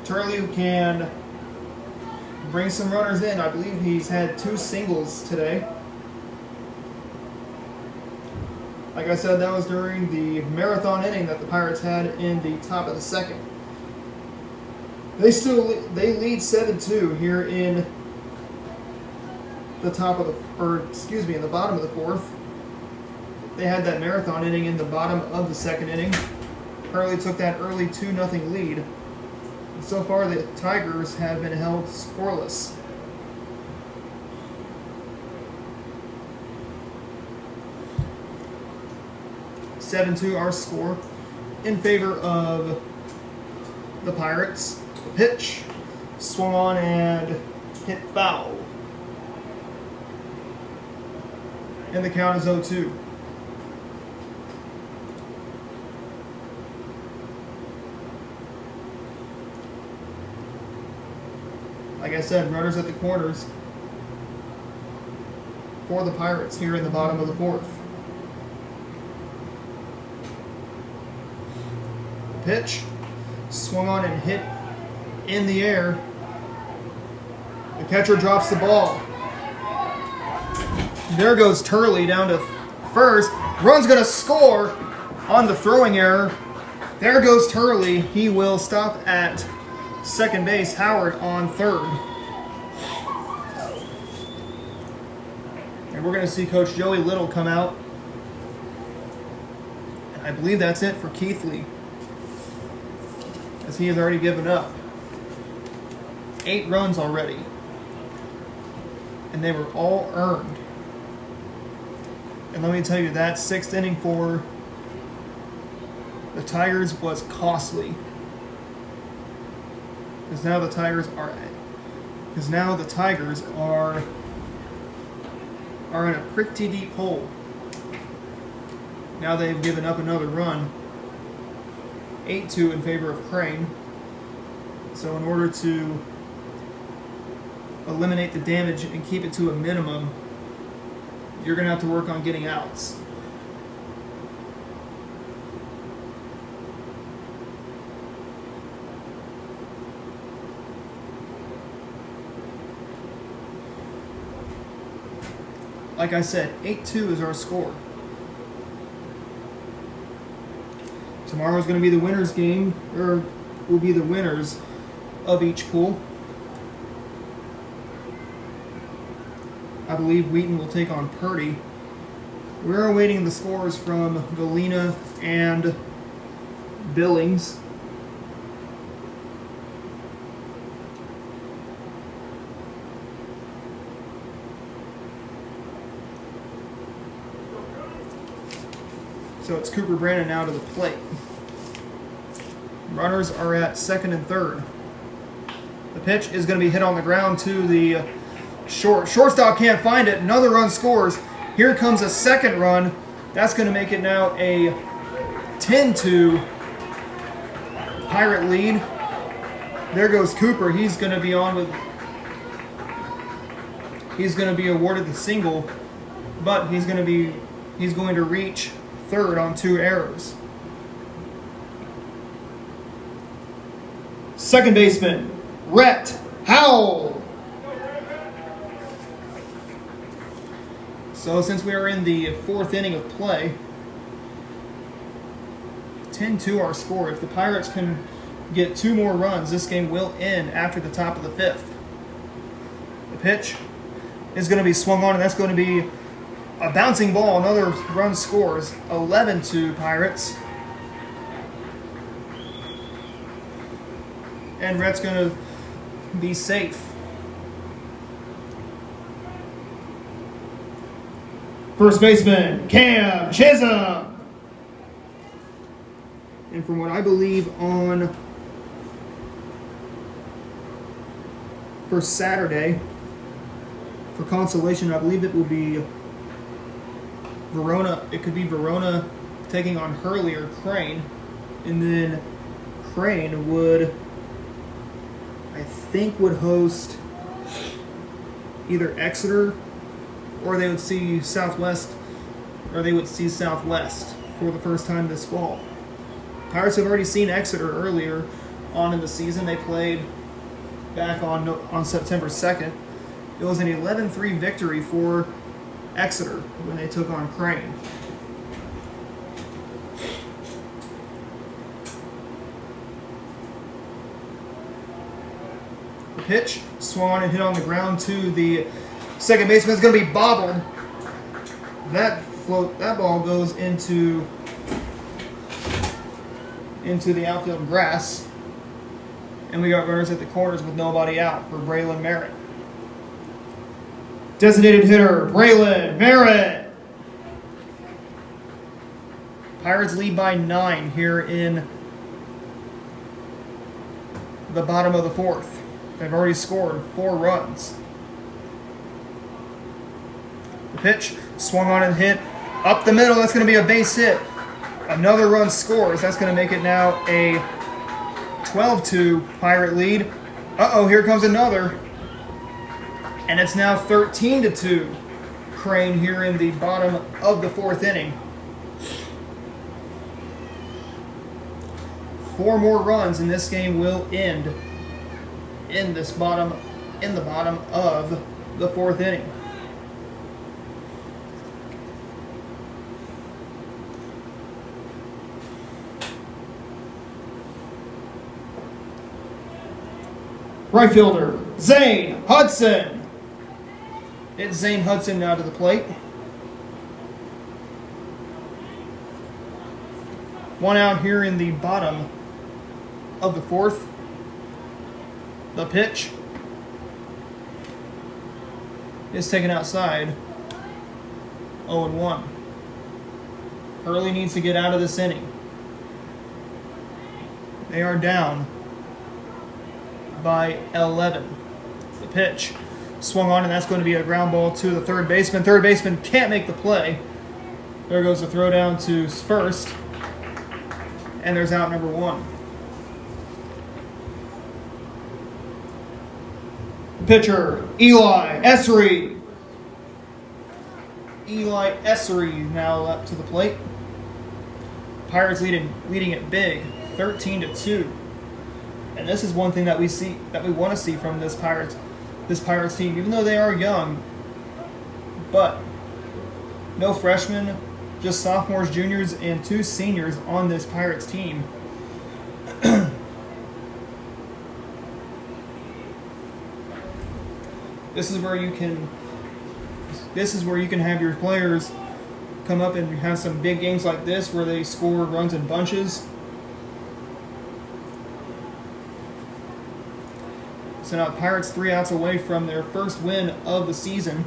Hurley can bring some runners in. I believe he's had 2 singles today. Like I said, that was during the marathon inning that the Pirates had in the top of the 2nd. They lead 7-2 here in the in the bottom of the 4th. They had that marathon inning in the bottom of the 2nd inning. Hurley took that early 2-0 lead. So far, the Tigers have been held scoreless. (7-2) our score in favor of the Pirates. The pitch swung on and hit foul. And the count is 0-2. Like I said, runners at the corners for the Pirates here in the bottom of the 4th. The pitch swung on and hit in the air. The catcher drops the ball. There goes Hurley down to first. Run's going to score on the throwing error. There goes Hurley. He will stop at second base. Howard on third. And we're going to see Coach Joey Little come out. And I believe that's it for Keithley, as he has already given up 8 runs already. And they were all earned. And let me tell you, that 6th inning for the Tigers was costly. Because now the Tigers are in a pretty deep hole. Now they've given up another run. 8-2 in favor of Crane. So in order to eliminate the damage and keep it to a minimum, you're going to have to work on getting outs. Like I said, 8-2 is our score. Tomorrow is going to be the winners' game, or will be the winners of each pool. I believe Wheaton will take on Purdy. We're awaiting the scores from Galena and Billings. So it's Cooper Brandon now to the plate. Runners are at second and third. The pitch is going to be hit on the ground to the short. Shortstop can't find it. Another run scores. Here comes a second run. That's going to make it now a 10-2 Pirate lead. There goes Cooper. He's going to be on with. He's going to be awarded the single, but he's going to reach third on 2 errors. Second baseman, Rhett Howell. So since we are in the 4th inning of play, 10-2 our score. If the Pirates can get 2 more runs, this game will end after the top of the 5th. The pitch is going to be swung on, and that's going to be a bouncing ball. Another run scores. 11-2 Pirates. And Rhett's going to be safe. First baseman, Cam Chisholm. And from what I believe for Saturday, for consolation, I believe it will be Verona. It could be Verona taking on Hurley or Crane. And then Crane would host either Exeter, or they would see Southwest for the first time this fall. Pirates have already seen Exeter earlier on in the season. They played back on September 2nd. It was an 11-3 victory for Exeter when they took on Crane. The pitch swung on and hit on the ground to the second baseman. It's going to be bobbled. That ball goes into the outfield grass, and we got runners at the corners with nobody out for Braylon Merritt. Designated hitter, Braylon Merritt. Pirates lead by 9 here in the bottom of the 4th. They've already scored 4 runs. The pitch swung on and hit up the middle. That's going to be a base hit. Another run scores. That's going to make it now a 12-2 Pirate lead. Uh-oh, here comes another. And it's now 13-2 Crane here in the bottom of the 4th inning. 4 more runs and this game will end in the bottom of the 4th inning. Right fielder, Zane Hudson. It's Zane Hudson now to the plate. 1 out here in the bottom of the 4th. The pitch is taken outside. 0-1. Hurley needs to get out of this inning. They are down by 11. The pitch swung on, and that's going to be a ground ball to the third baseman. Third baseman can't make the play. There goes the throw down to first, and there's out number 1. Pitcher, Eli Essery. Eli Essery now up to the plate. Pirates leading it big, 13-2. And this is one thing that we want to see from this Pirates team, even though they are young. But no freshmen, just sophomores, juniors, and 2 seniors on this Pirates team. This is where you can have your players come up and have some big games like this where they score runs in bunches. So now Pirates 3 outs away from their first win of the season.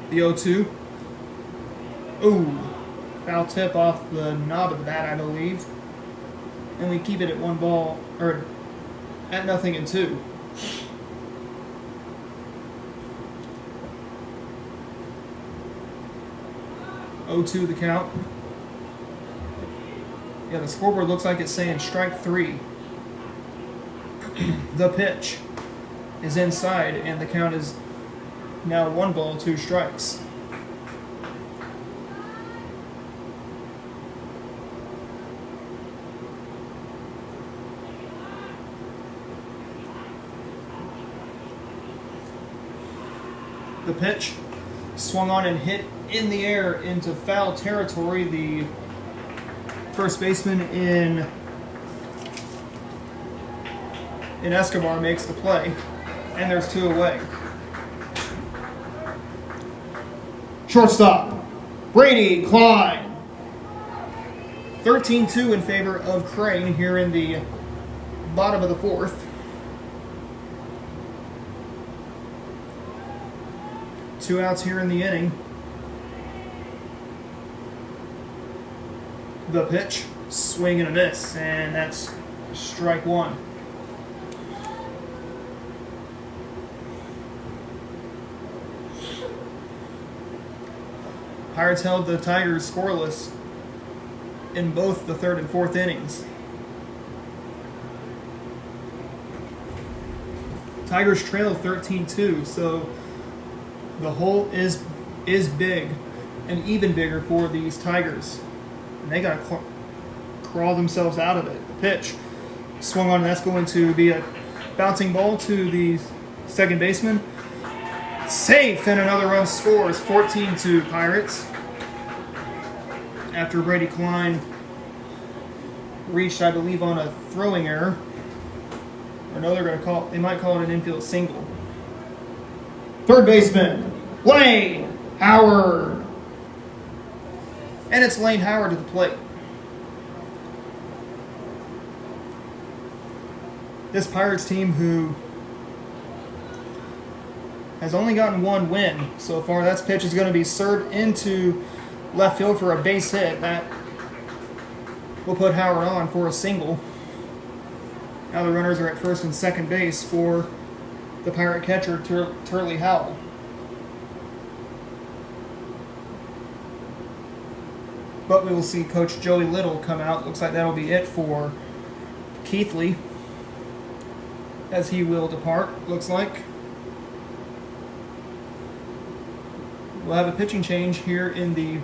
The 0-2. Ooh, foul tip off the knob of the bat, I believe. And we keep it at 1 ball, or at 0-2. Oh, 2 the count. Yeah, the scoreboard looks like it's saying strike 3. The pitch is inside, and the count is now 1 ball, 2 strikes. The pitch swung on and hit in the air into foul territory. The first baseman in Escobar makes the play, and there's 2 away. Shortstop, Brady Klein. 13-2 in favor of Crane here in the bottom of the 4th. Two outs here in the inning. The pitch, swing and a miss, and that's strike 1. Pirates held the Tigers scoreless in both the 3rd and 4th innings. Tigers trail 13-2, so the hole is big and even bigger for these Tigers. And they got to crawl themselves out of it. The pitch swung on, and that's going to be a bouncing ball to the second baseman. Safe, and another run scores. 14-2 Pirates. After Brady Klein reached, I believe, on a throwing error. Or no, they might call it an infield single. Third baseman, Lane Howard. And it's Lane Howard to the plate. This Pirates team, who has only gotten 1 win so far, that pitch is going to be served into left field for a base hit. That will put Howard on for a single. Now the runners are at first and second base for the Pirate catcher, Hurley Howell. But we will see Coach Joey Little come out. Looks like that'll be it for Keithley, as he will depart, looks like. We'll have a pitching change here in the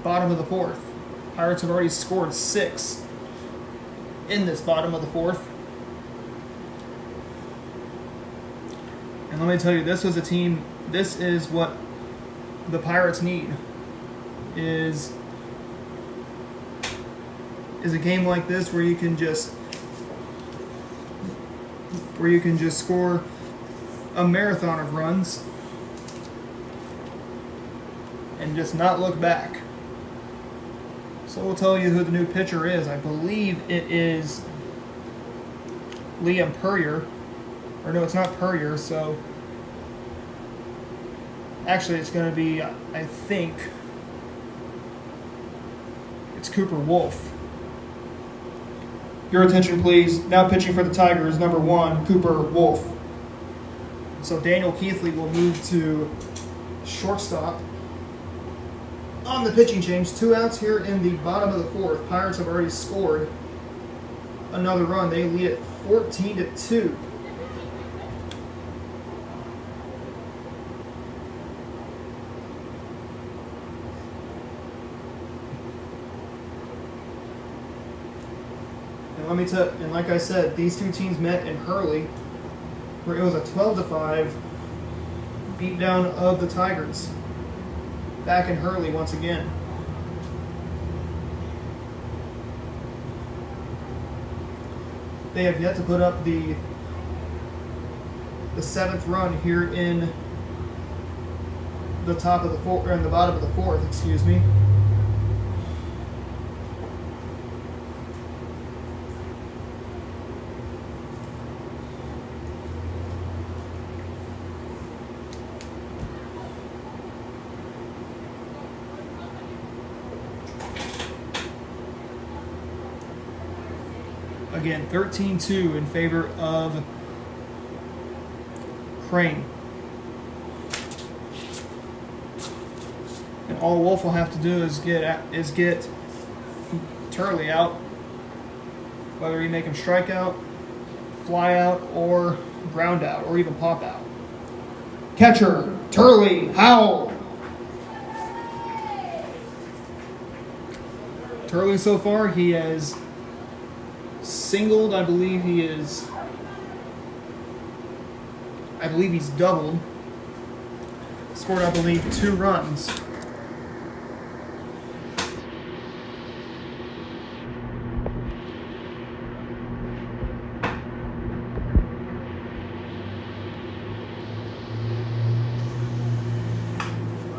bottom of the 4th. Pirates have already scored 6 in this bottom of the 4th. And let me tell you, this is what the Pirates need, is a game like this where you can just score a marathon of runs and just not look back. So we'll tell you who the new pitcher is. I believe it is Liam Purrier. Or no, it's not Purrier, so actually it's going to be, I think, it's Cooper Wolf. Your attention, please. Now pitching for the Tigers, number 1, Cooper Wolf. So Daniel Keithley will move to shortstop on the pitching change. 2 outs here in the bottom of the 4th. Pirates have already scored another run. They lead it 14-2. And like I said, these two teams met in Hurley, where it was a 12-5 beatdown of the Tigers. Back in Hurley once again. They have yet to put up the 7th run here in the top of the 4th, or in the bottom of the 4th, excuse me. Again, 13-2 in favor of Crane. And all Wolf will have to do is get Hurley out, whether he make him strike out, fly out, or ground out, or even pop out. Catcher, Hurley, Howell. Hurley so far, he has singled, I believe he's doubled. Scored, I believe, 2 runs.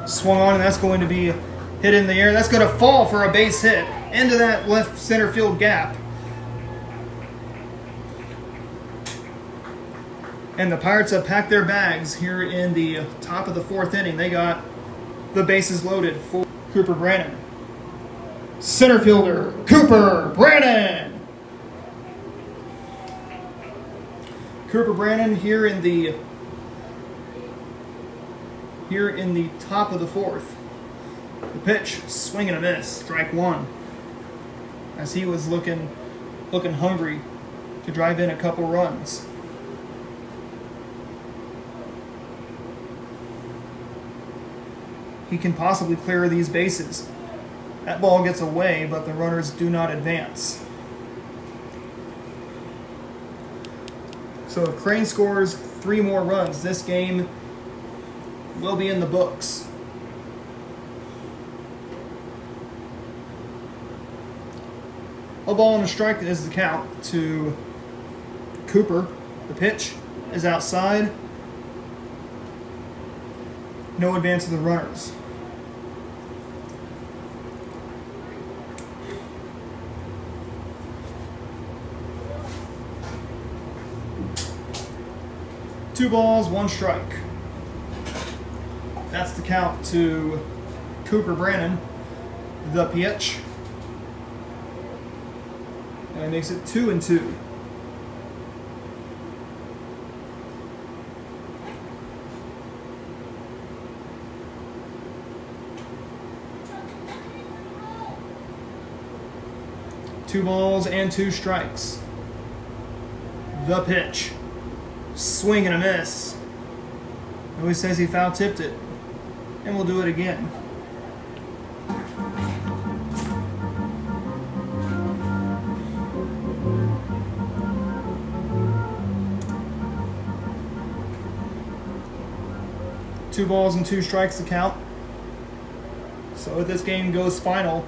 Swung on, and that's going to be hit in the air. That's going to fall for a base hit into that left center field gap. And the Pirates have packed their bags here in the top of the 4th inning. They got the bases loaded for Cooper Brannon. Center fielder, Cooper Brannon. Cooper Brannon here in the top of the 4th. The pitch, swing and a miss, strike 1. As he was looking hungry to drive in a couple runs. He can possibly clear these bases. That ball gets away, but the runners do not advance. So if Crane scores 3 more runs, this game will be in the books. A ball and a strike is the count to Cooper. The pitch is outside. No advance of the runners. Two balls, 1 strike. That's the count to Cooper Brannon. The pitch. And it makes it 2-2. Two balls and 2 strikes. The pitch. Swing and a miss. He says he foul tipped it. And we'll do it again. Two balls and 2 strikes to count. So if this game goes final,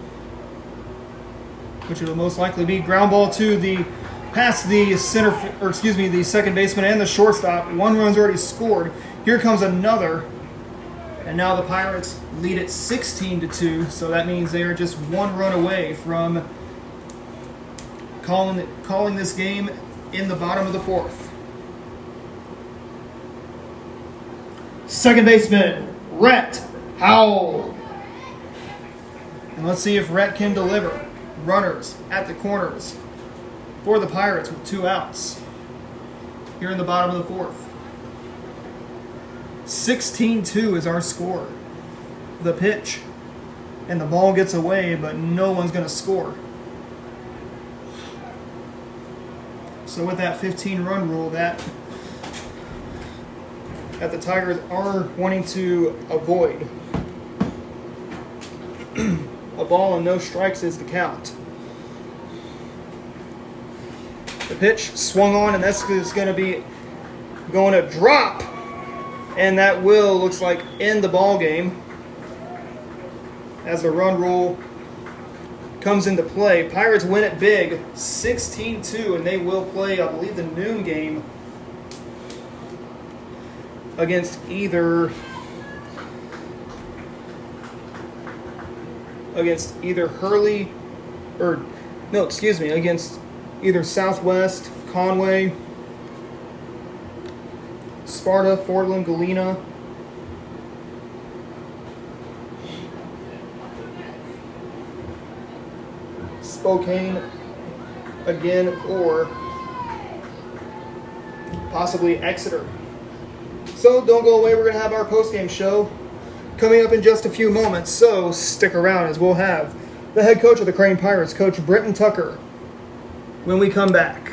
which will most likely be ground ball to past the the second baseman and the shortstop. 1 run's already scored. Here comes another, and now the Pirates lead it 16-2. So that means they are just 1 run away from calling this game in the bottom of the 4th. Second baseman, Rhett Howell. And let's see if Rhett can deliver. Runners at the corners for the Pirates with 2 outs. Here in the bottom of the 4th. 16-2 is our score. The pitch. And the ball gets away, but no one's going to score. So with that 15-run rule that the Tigers are wanting to avoid. A ball and no strikes is the count. The pitch swung on, and that's going to be going to drop. And that looks like, end the ball game. As the run rule comes into play. Pirates win it big, 16-2, and they will play, I believe, the noon game against either Hurley against either Southwest, Conway, Sparta, Fordland, Galena, Spokane again, or possibly Exeter. So don't go away. We're going to have our post-game show coming up in just a few moments. So stick around as we'll have the head coach of the Crane Pirates, Coach Britton Tucker, when we come back.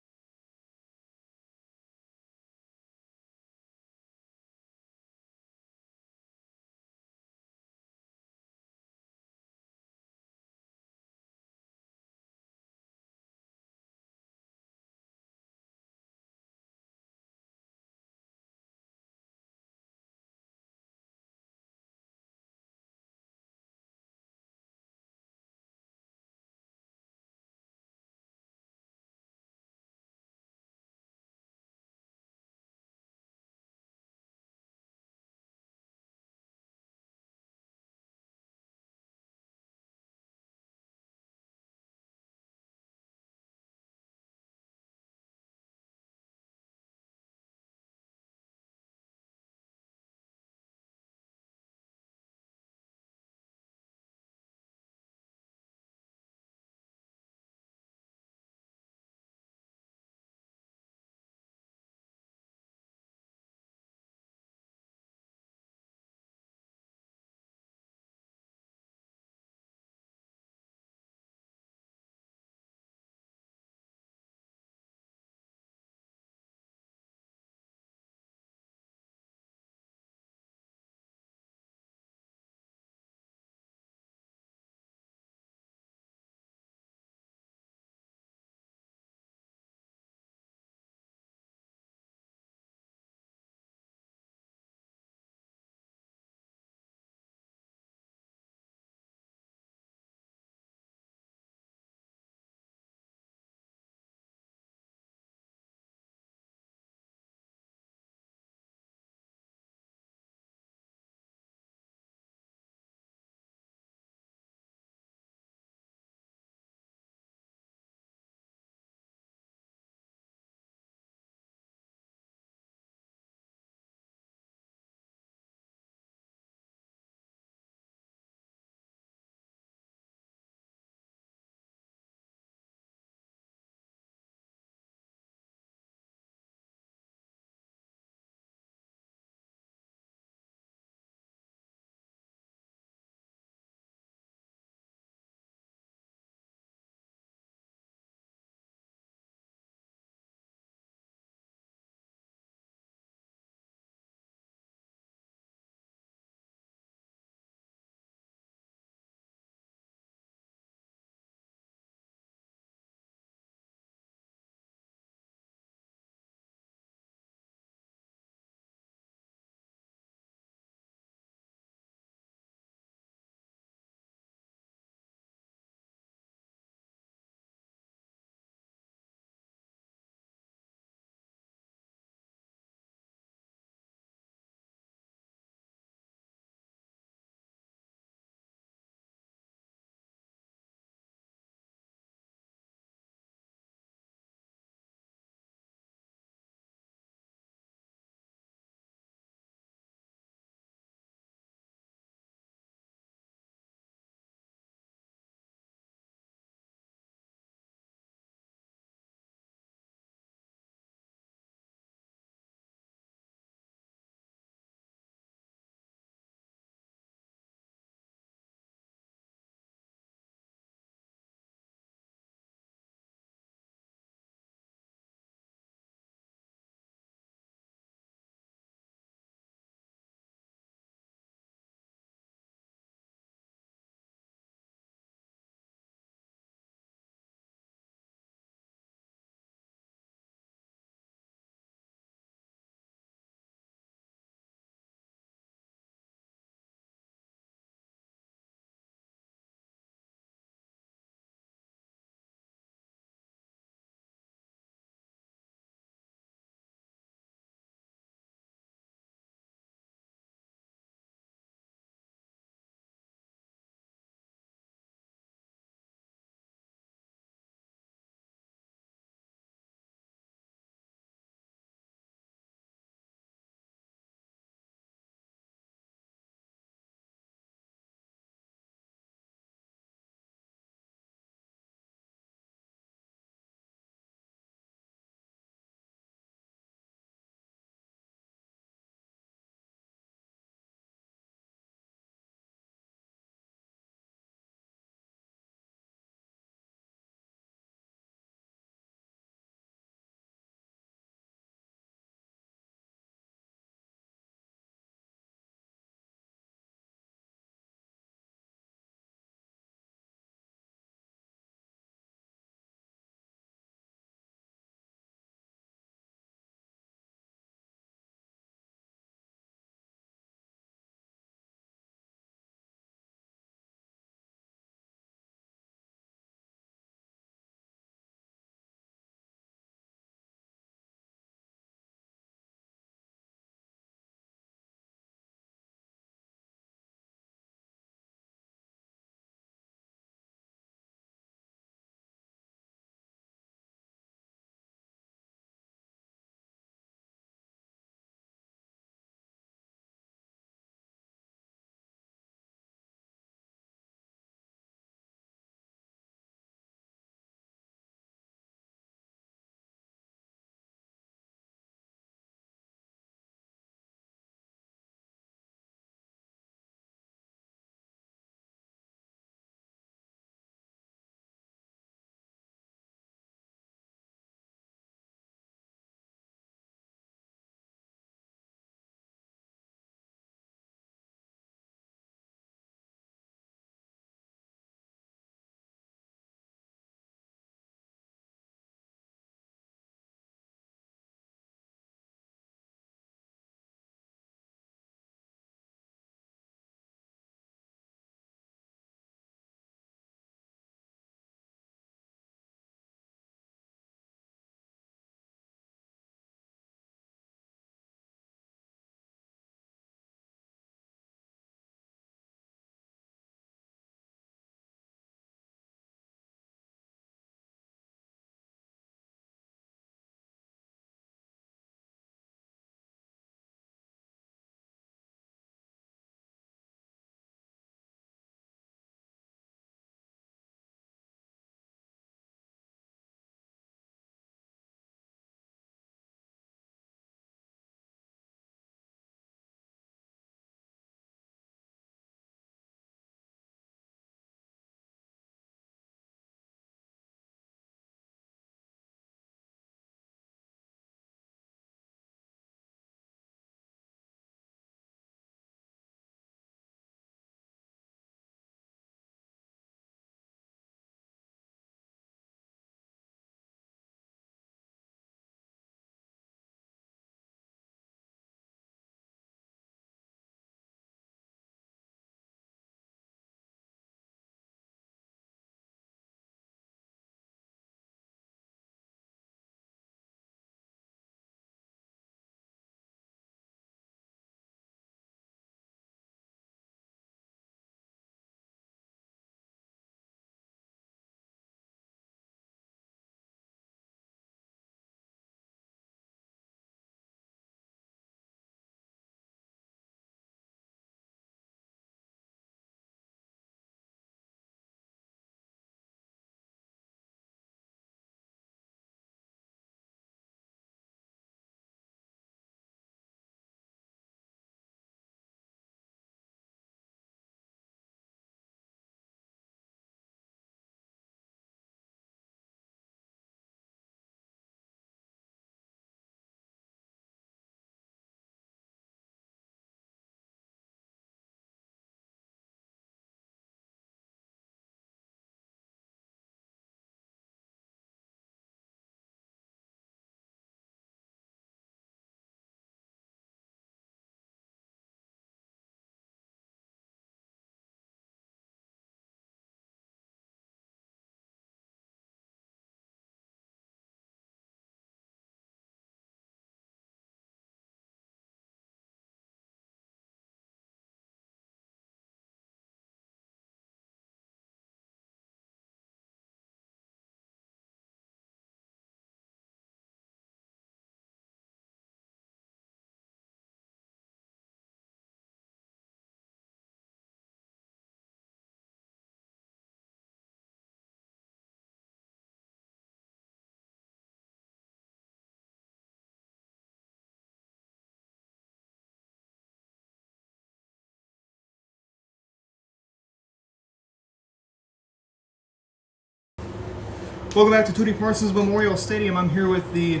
Welcome back to Tootie Parsons Memorial Stadium. I'm here with the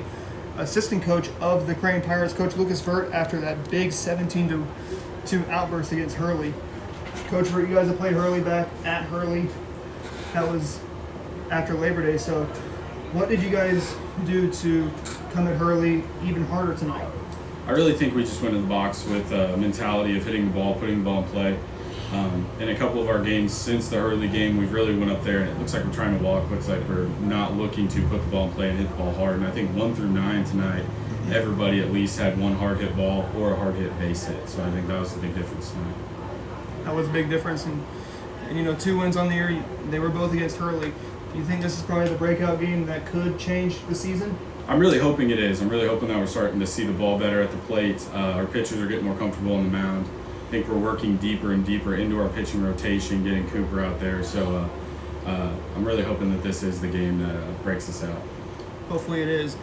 assistant coach of the Crane Pirates, Coach Lucas Vert, after that big 17-2 outburst against Hurley. Coach Vert, you guys have played Hurley back at Hurley. That was after Labor Day. So what did you guys do to come at Hurley even harder tonight? I really think we just went in the box with a mentality of hitting the ball, putting the ball in play. In a couple of our games since the Hurley game, we've really went up there and it looks like we're trying to walk. Looks like we're not looking to put the ball in play and hit the ball hard. And I think 1 through 9 tonight, everybody at least had one hard hit ball or a hard hit base hit. So I think that was the big difference tonight. That was a big difference. And 2 wins on the year, they were both against Hurley. Do you think this is probably the breakout game that could change the season? I'm really hoping it is. I'm really hoping that we're starting to see the ball better at the plate. Our pitchers are getting more comfortable on the mound. I think we're working deeper and deeper into our pitching rotation, getting Cooper out there. So I'm really hoping that this is the game that breaks us out. Hopefully it is.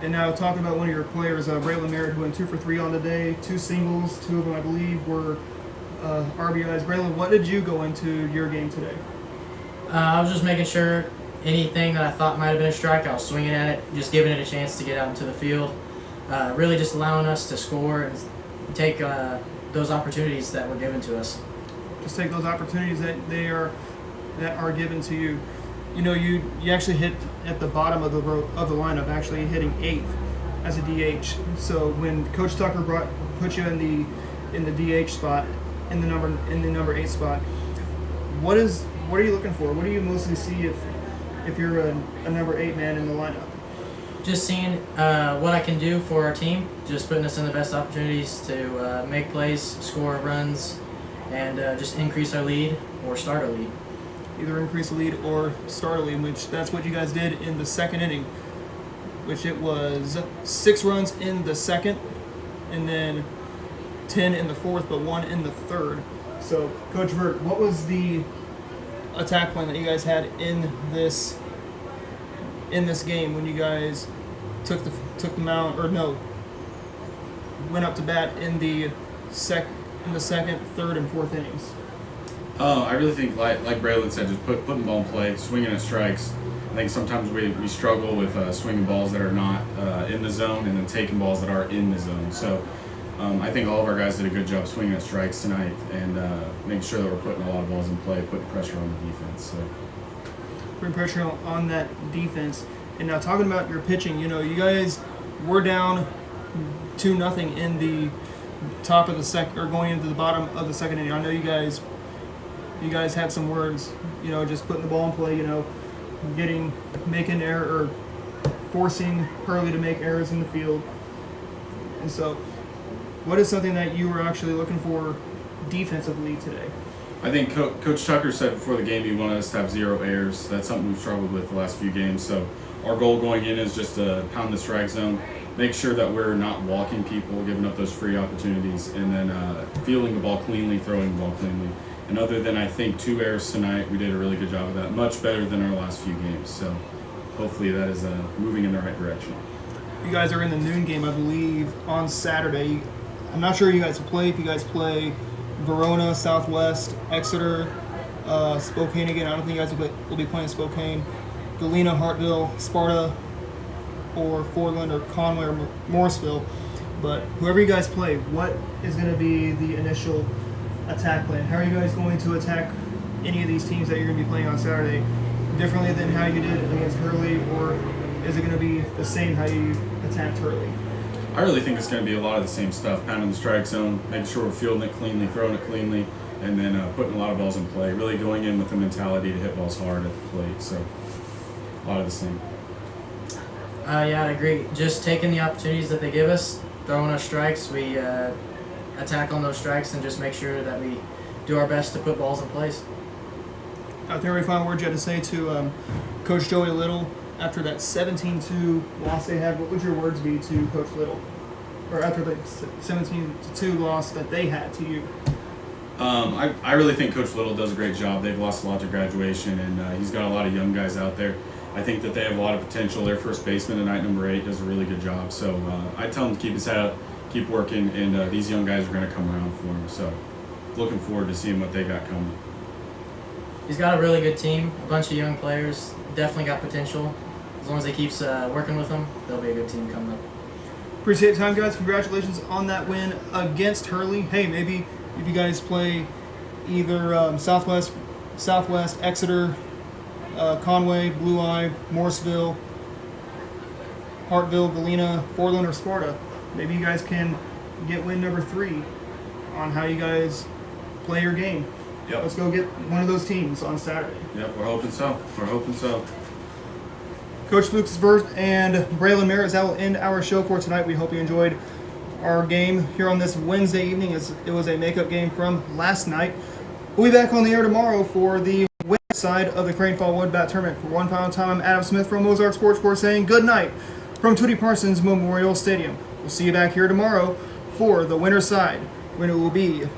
And now talking about one of your players, Braylon Merritt, who went 2 for 3 on the day, 2 singles, 2 of them I believe were RBIs. Braylon, what did you go into your game today? I was just making sure anything that I thought might have been a strike, I was swinging at it, just giving it a chance to get out into the field. Really just allowing us to score and take those opportunities that were given to us. Just take those opportunities that are given to you. You actually hit at the bottom of the lineup, actually hitting 8th as a DH. So when Coach Tucker put you in the DH spot, in the number 8 spot, what are you looking for? What do you mostly see if you're a number 8 man in the lineup? Just seeing what I can do for our team, just putting us in the best opportunities to make plays, score runs, and just increase our lead or start our lead. Either increase the lead or start a lead, which that's what you guys did in the second inning, which it was 6 runs in the second and then 10 in the fourth, but 1 in the third. So, Coach Vert, what was the attack plan that you guys had in this game when you guys took the mound, or no, went up to bat in the second, third, and fourth innings? I really think, like Braylon said, just putting the ball in play, swinging at strikes. I think sometimes we struggle with swinging balls that are not in the zone and then taking balls that are in the zone. So I think all of our guys did a good job swinging at strikes tonight and making sure that we're putting a lot of balls in play, putting pressure on the defense. So Putting pressure on that defense. And now talking about your pitching, you guys were down 2-0 in the top of the second, or going into the bottom of the second inning. I know you guys had some words, just putting the ball in play, making error or forcing Hurley to make errors in the field. And so, what is something that you were actually looking for defensively today? I think Coach Tucker said before the game he wanted us to have 0 errors. That's something we've struggled with the last few games. So our goal going in is just to pound the strike zone, make sure that we're not walking people, giving up those free opportunities, and then fielding the ball cleanly, throwing the ball cleanly. And other than, I think, 2 errors tonight, we did a really good job of that. Much better than our last few games. So hopefully that is moving in the right direction. You guys are in the noon game, I believe, on Saturday. I'm not sure you guys will play. If you guys play Verona, Southwest, Exeter, Spokane again. I don't think you guys will be playing Spokane. Galena, Hartville, Sparta, or Fordland, or Conway, or Morrisville. But whoever you guys play, what is going to be the initial attack plan? How are you guys going to attack any of these teams that you're going to be playing on Saturday differently than how you did against Hurley, or is it going to be the same how you attacked Hurley? I really think it's going to be a lot of the same stuff, pounding the strike zone, making sure we're fielding it cleanly, throwing it cleanly, and then putting a lot of balls in play, really going in with the mentality to hit balls hard at the plate. So a lot of the same. Yeah, I agree. Just taking the opportunities that they give us, throwing us strikes, we attack on those strikes and just make sure that we do our best to put balls in place. Are there any final words you had to say to Coach Joey Little after that 17-2 loss they had? What would your words be to Coach Little? Or after the 17-2 loss that they had to you? I really think Coach Little does a great job. They've lost a lot to graduation, and he's got a lot of young guys out there. I think that they have a lot of potential. Their first baseman tonight, number 8, does a really good job. So I tell him to keep his head up, keep working, and these young guys are going to come around for him. So looking forward to seeing what they got coming. he's got a really good team, a bunch of young players, definitely got potential. As long as he keeps working with them, they'll be a good team coming up. Appreciate the time, guys. Congratulations on that win against Hurley. Hey, maybe if you guys play either Southwest, Exeter, Conway, Blue Eye, Morrisville, Hartville, Galena, Forland, or Sparta, maybe you guys can get win number 3 on how you guys play your game. Yep. Let's go get one of those teams on Saturday. Yep, we're hoping so. We're hoping so. Coach Lucas Verth and Braylon Merritt, that will end our show for tonight. We hope you enjoyed our game here on this Wednesday evening, as it was a makeup game from last night. We'll be back on the air tomorrow for the women's side of the Crane Fall Wood Bat Tournament. For one final time, I'm Adam Smith from Ozark Sports Court saying good night from Tootie Parsons Memorial Stadium. We'll see you back here tomorrow for the winner's side, when it will be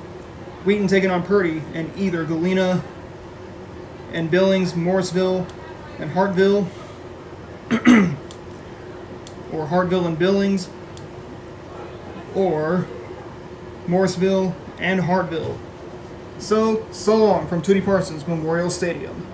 Wheaton taking on Purdy, and either Galena and Billings, Morrisville and Hartville, or Hartville and Billings, or Morrisville and Hartville. So long from Tootie Parsons Memorial Stadium.